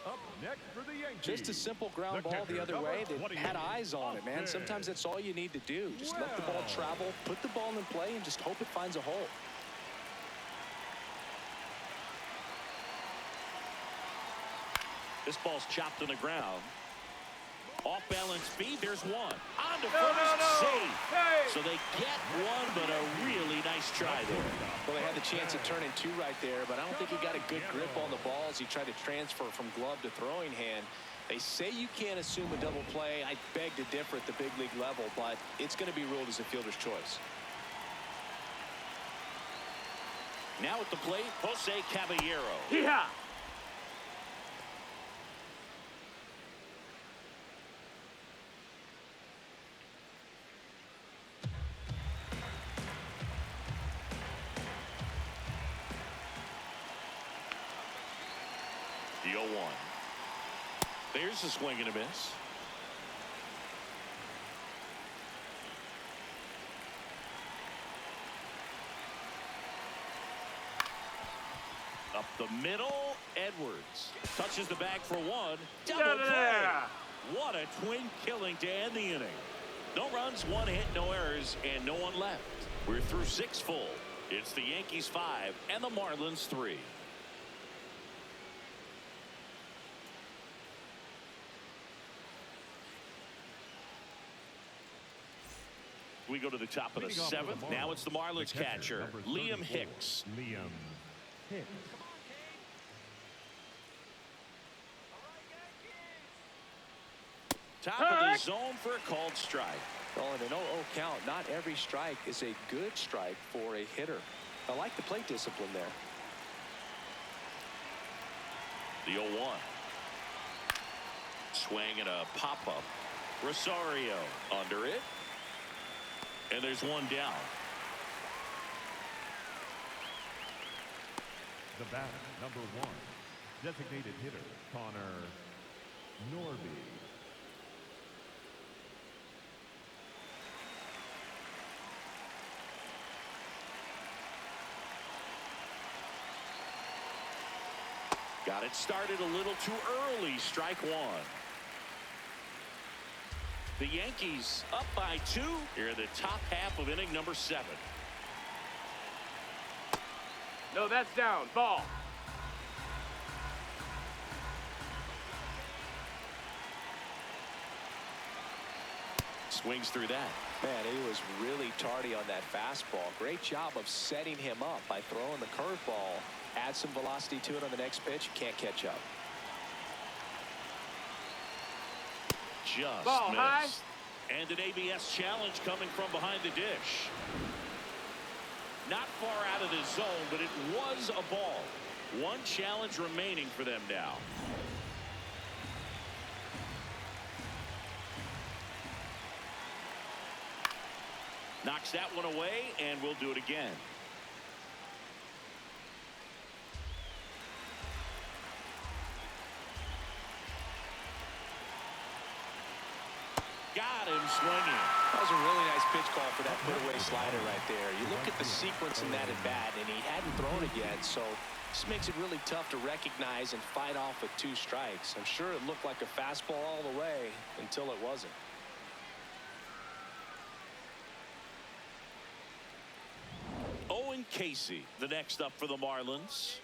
[SPEAKER 2] Up next for the Yankees.
[SPEAKER 3] Just a simple ground ball the other way that had eyes on it, man. Sometimes that's all you need to do. Just let the ball travel, put the ball in play, and just hope it finds a hole.
[SPEAKER 1] This ball's chopped on the ground. Off balance feet. There's one. On to first. Safe.
[SPEAKER 4] Hey.
[SPEAKER 1] So they get one, but a really nice try there.
[SPEAKER 3] Well, they had the chance of turning two right there, but I don't think he got a good grip on the ball as he tried to transfer from glove to throwing hand. They say you can't assume a double play. I beg to differ at the big league level, but it's going to be ruled as a fielder's choice.
[SPEAKER 1] Now at the plate, Jose Caballero.
[SPEAKER 4] Yeah.
[SPEAKER 1] The 0-1. There's a swing and a miss. Up the middle, Edwards touches the bag for one. Double play. What a twin killing to end the inning. No runs, one hit, no errors, and no one left. We're through 6 full. It's the Yankees 5 and the Marlins 3. We go to the top of the 7th. Now it's the Marlins catcher, Liam Hicks.
[SPEAKER 2] Liam Hicks.
[SPEAKER 1] Top of the zone for a called strike.
[SPEAKER 3] Well, in an 0-0 count, not every strike is a good strike for a hitter. I like the plate discipline there.
[SPEAKER 1] The 0-1. Swing and a pop-up. Rosario under it. And there's one down.
[SPEAKER 2] The batter, number 1, designated hitter, Connor Norby.
[SPEAKER 1] Got it started a little too early. Strike 1. The Yankees up by 2 here in the top half of inning number 7.
[SPEAKER 4] No, that's down. Ball.
[SPEAKER 1] Swings through that.
[SPEAKER 3] Man, he was really tardy on that fastball. Great job of setting him up by throwing the curveball. Add some velocity to it on the next pitch. Can't catch up.
[SPEAKER 1] Just
[SPEAKER 4] Ball
[SPEAKER 1] missed.
[SPEAKER 4] high.
[SPEAKER 1] And an ABS challenge coming from behind the dish. Not far out of the zone, but it was a ball. One challenge remaining for them now. Knocks that one away, and we'll do it again. Got him swinging.
[SPEAKER 3] That was a really nice pitch call for that put-away slider right there. You look at the sequence in that at bat, and he hadn't thrown it yet, so this makes it really tough to recognize and fight off with 2 strikes. I'm sure it looked like a fastball all the way until it wasn't.
[SPEAKER 1] Owen Casey, the next up for the Marlins.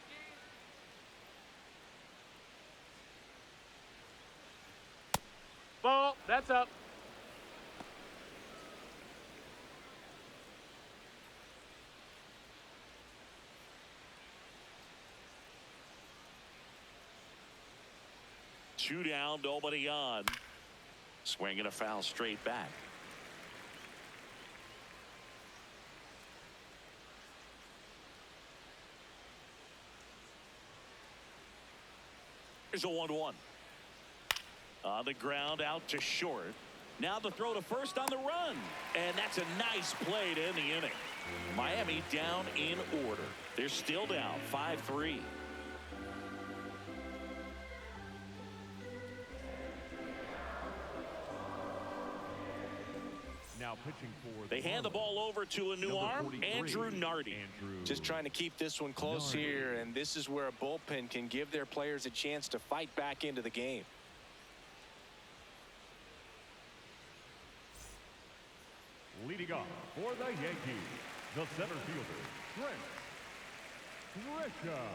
[SPEAKER 4] Ball. That's up.
[SPEAKER 1] Two down, nobody on. Swing and a foul straight back. Here's a 1-1. On the ground out to short. Now the throw to first on the run. And that's a nice play to end the inning. Miami down in order. They're still down 5-3.
[SPEAKER 2] Now pitching for
[SPEAKER 1] They hand the ball over to a new arm, Andrew Nardi.
[SPEAKER 3] Just trying to keep this one close here, and this is where a bullpen can give their players a chance to fight back into the game.
[SPEAKER 2] Leading off for the Yankees, the center fielder, Trent Grisham.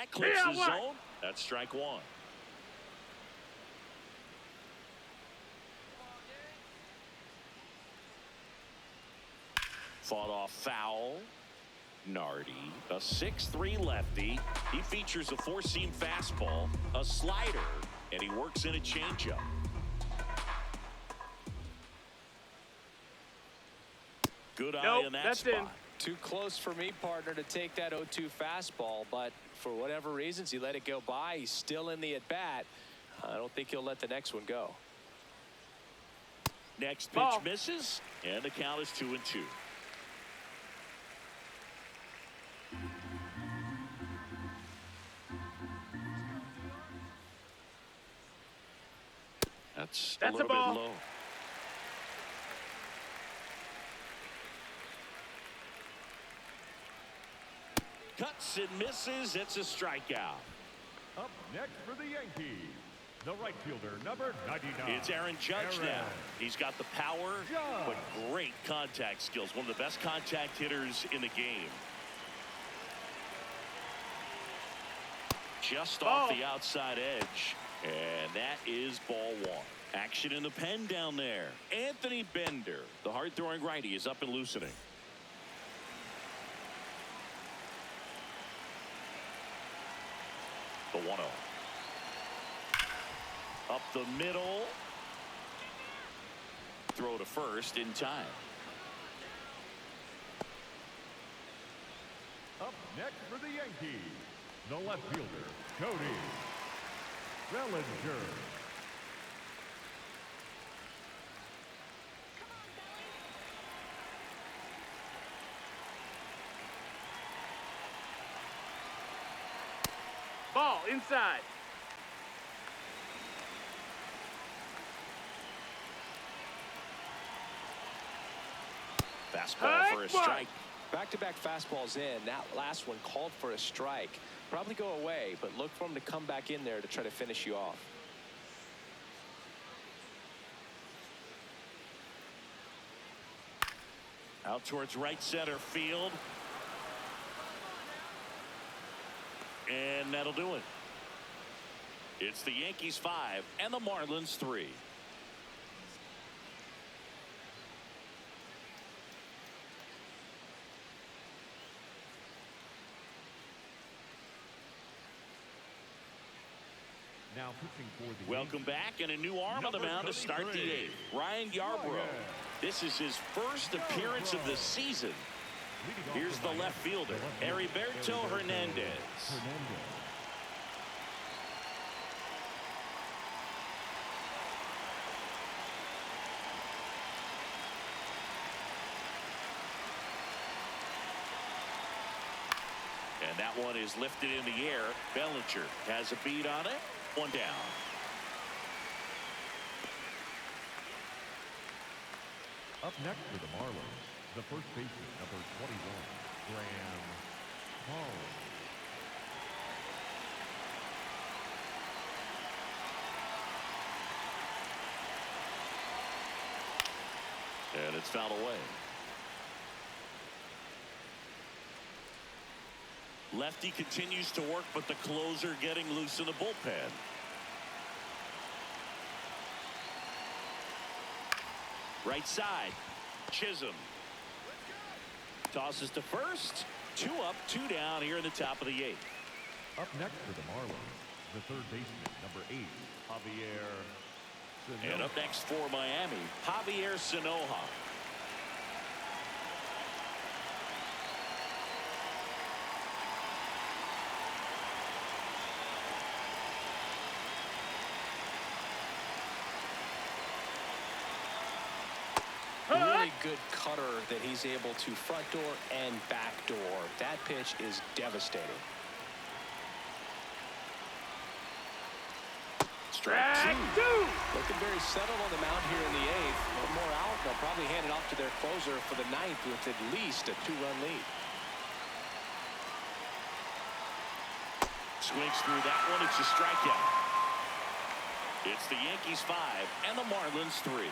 [SPEAKER 1] That clips the zone. That's strike one. Fought off foul. Nardi, a 6'3" lefty. He features a four-seam fastball, a slider, and he works in a changeup. Good eye in that spot.
[SPEAKER 4] In.
[SPEAKER 3] Too close for me, partner, to take that 0-2 fastball, but for whatever reasons, he let it go by. He's still in the at-bat. I don't think he'll let the next one go.
[SPEAKER 1] Next pitch misses, and the count is 2-2. That's a little bit low. Cuts and misses. It's a strikeout.
[SPEAKER 2] Up next for the Yankees, the right fielder, number 99.
[SPEAKER 1] It's Aaron Judge now. He's got the power, but great contact skills. One of the best contact hitters in the game. Just off the outside edge. And that is ball one. Action in the pen down there. Anthony Bender, the hard-throwing righty, is up and loosening. The 1-0. Up the middle. Throw to first in time.
[SPEAKER 2] Up next for the Yankees, the left fielder, Cody Bellinger.
[SPEAKER 4] Ball inside.
[SPEAKER 1] Fastball for a strike.
[SPEAKER 3] Back-to-back fastballs in. That last one called for a strike. Probably go away, but look for him to come back in there to try to finish you off.
[SPEAKER 1] Out towards right center field. And that'll do it. It's the Yankees 5 and the Marlins 3.
[SPEAKER 2] Now pitching for the
[SPEAKER 1] Welcome back, and a new arm on the mound to start the 8th. Ryan Yarbrough. This is his first appearance of the season. Here's the left fielder, Heriberto Hernandez. And that one is lifted in the air. Bellinger has a beat on it. One down.
[SPEAKER 2] Up next for the Marlins, the first baseman, number 21, Graham Paul.
[SPEAKER 1] And it's fouled away. Lefty continues to work, but the closer getting loose in the bullpen. Right side, Chisholm. Tosses to first. 2 up, 2 down here in the top of the 8th.
[SPEAKER 2] Up next for the Marlins, the third baseman, number 8, Javier Sanoja.
[SPEAKER 1] And up next for Miami, Javier Sanoja.
[SPEAKER 3] Really good cutter that he's able to front door and back door. That pitch is devastating.
[SPEAKER 1] Strike 2.
[SPEAKER 3] Looking very settled on the mound here in the 8th. One more out. They'll probably hand it off to their closer for the 9th with at least a 2-run lead.
[SPEAKER 1] Swings through that one. It's a strikeout. It's the Yankees 5 and the Marlins 3.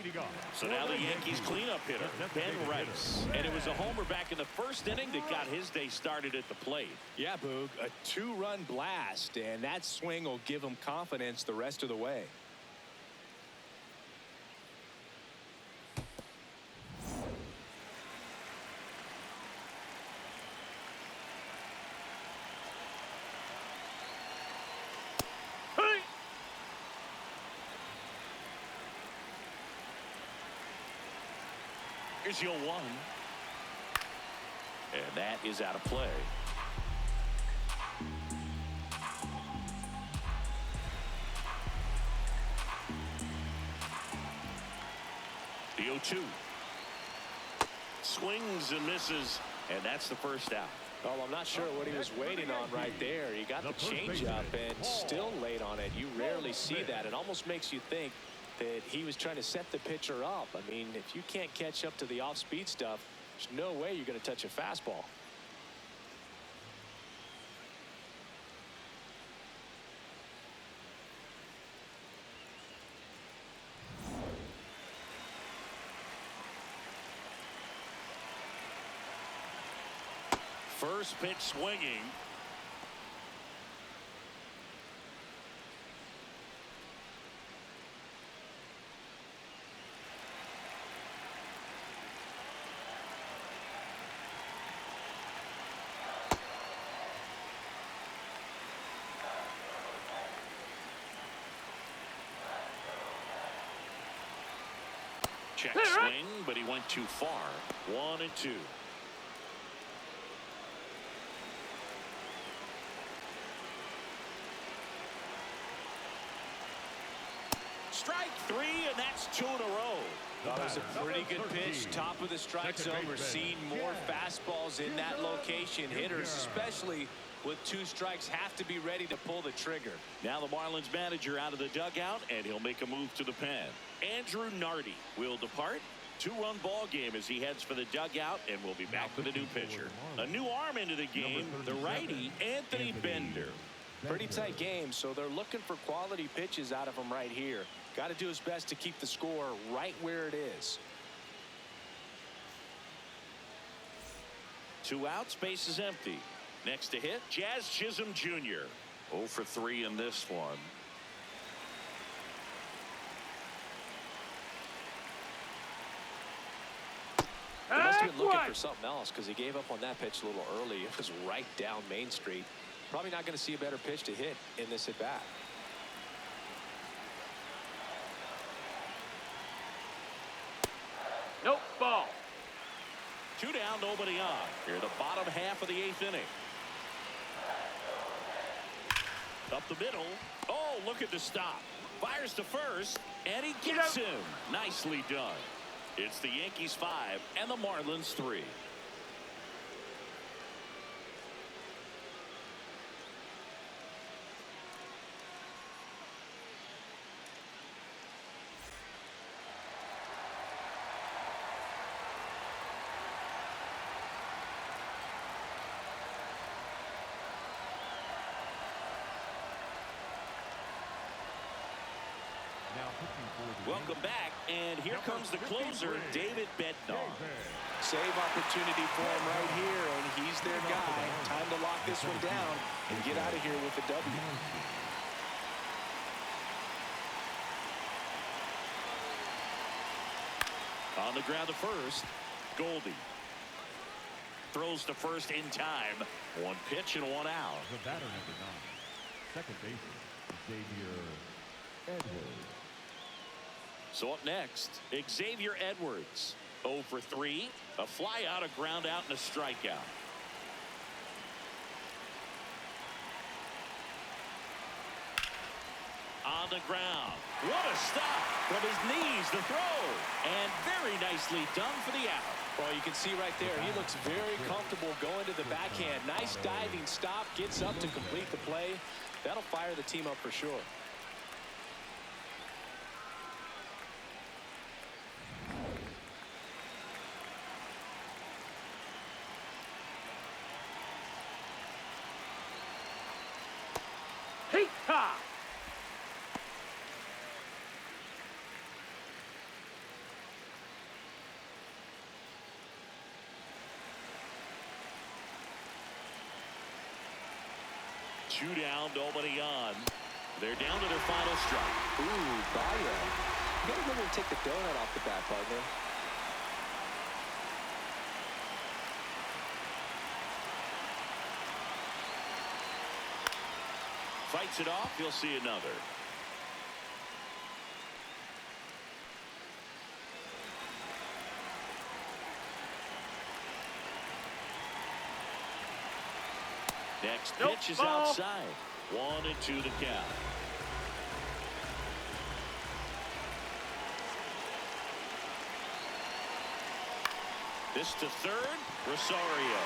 [SPEAKER 2] Leading off.
[SPEAKER 1] So now the Yankees cleanup hitter, Ben Rice. And it was a homer back in the first inning that got his day started at the plate.
[SPEAKER 3] Yeah, Boog, a 2-run blast, and that swing will give him confidence the rest of the way.
[SPEAKER 1] Here's your 1. And that is out of play. The 0-2. Swings and misses, and that's the first out.
[SPEAKER 3] Well, I'm not sure what he was waiting on right there. He got the changeup and still late on it. You rarely see that. It almost makes you think that he was trying to set the pitcher up. I mean, if you can't catch up to the off-speed stuff, there's no way you're going to touch a fastball.
[SPEAKER 1] First pitch swinging. Check swing, but he went too far. 1-2. Strike 3, and that's 2 in a row.
[SPEAKER 3] That was a pretty good pitch. Top of the strike zone. We're seeing more fastballs in that location. Hitters, especially with 2 strikes, have to be ready to pull the trigger.
[SPEAKER 1] Now the Marlins manager out of the dugout, and he'll make a move to the pen. Andrew Nardi will depart. 2-run ball game as he heads for the dugout, and we'll be back with a new pitcher. A new arm into the game, the righty, Anthony Bender.
[SPEAKER 3] Pretty tight game, so they're looking for quality pitches out of him right here. Got to do his best to keep the score right where it is.
[SPEAKER 1] 2 outs, base is empty. Next to hit, Jazz Chisholm Jr. 0 for 3 in this one.
[SPEAKER 3] He must have been looking for something else because he gave up on that pitch a little early. It was right down Main Street. Probably not going to see a better pitch to hit in this at bat.
[SPEAKER 4] Nope, ball.
[SPEAKER 1] 2 down, nobody on. Here, the bottom half of the 8th inning. Up the middle. Oh, look at the stop. Fires to first, and he gets him. Nicely done. It's the Yankees 5 and the Marlins 3. Welcome back, and here comes the closer, David Bednar.
[SPEAKER 3] Save opportunity for him right here, and he's their guy. Time to lock this one down and get out of here with the W.
[SPEAKER 1] On the ground to first, Goldie. Throws to first in time. 1 pitch and 1 out.
[SPEAKER 2] The batter number 9, second baseman, Xavier Edwards.
[SPEAKER 1] So up next, Xavier Edwards. 0 for 3. A fly out, a ground out, and a strikeout. On the ground. What a stop from his knees to throw. And very nicely done for the out.
[SPEAKER 3] Well, you can see right there, he looks very comfortable going to the backhand. Nice diving stop, gets up to complete the play. That'll fire the team up for sure.
[SPEAKER 1] Two down, nobody on. They're down to their final strike.
[SPEAKER 3] Ooh, Baya. You gotta remember to take the donut off the bat, partner.
[SPEAKER 1] Fights it off. You'll see another. Next pitch is outside. 1-2 the count. This to third. Rosario.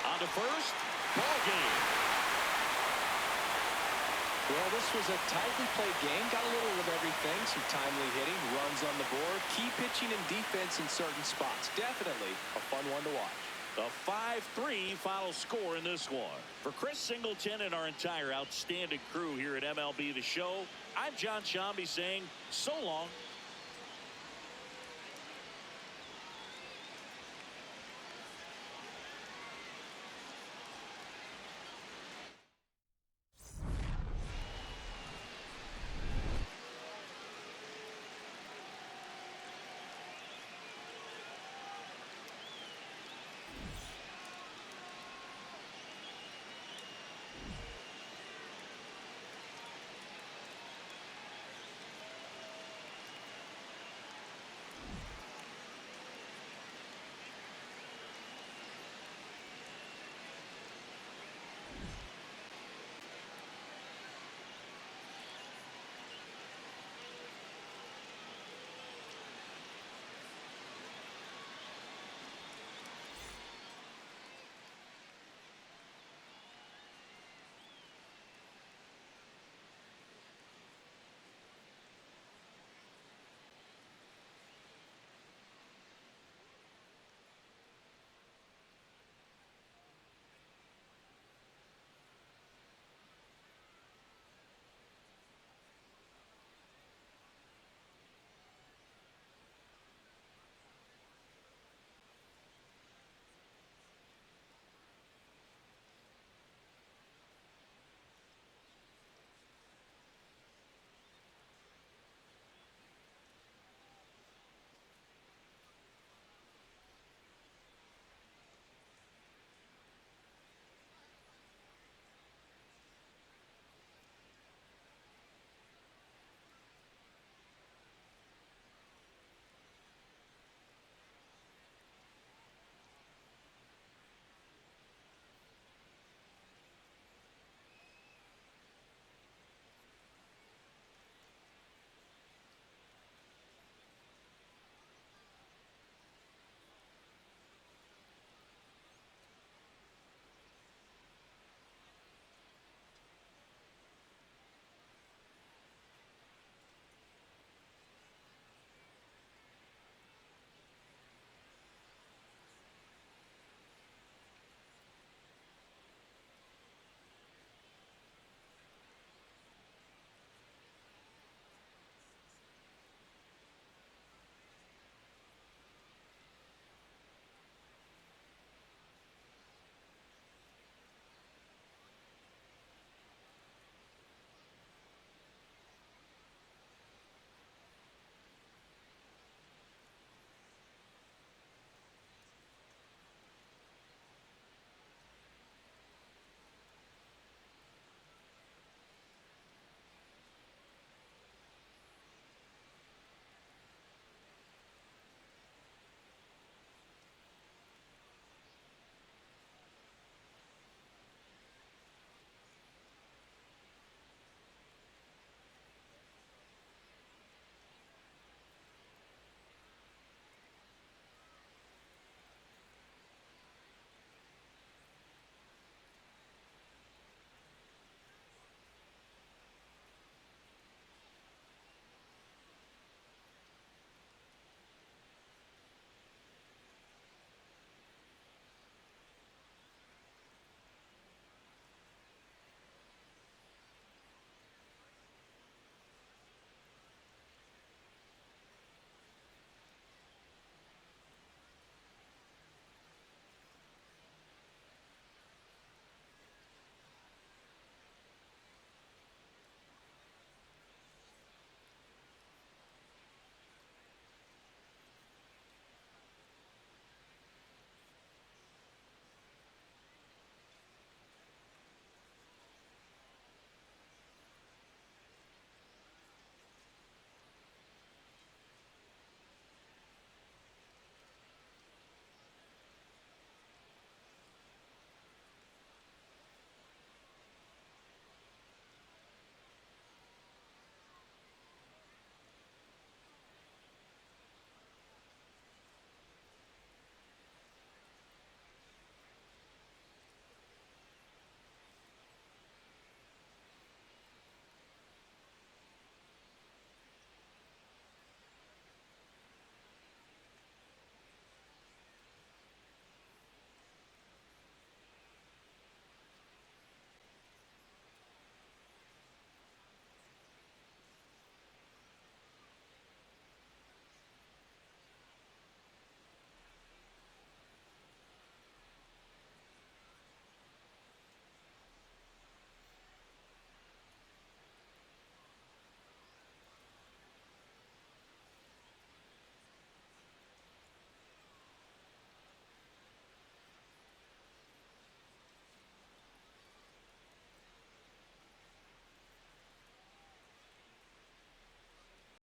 [SPEAKER 1] On to first. Ball game.
[SPEAKER 3] Well, this was a tightly played game. Got a little of everything. Some timely hitting, runs on the board, key pitching and defense in certain spots. Definitely a fun one to watch.
[SPEAKER 1] A 5-3 final score in this one. For Chris Singleton and our entire outstanding crew here at MLB The Show, I'm John Shambi saying so long.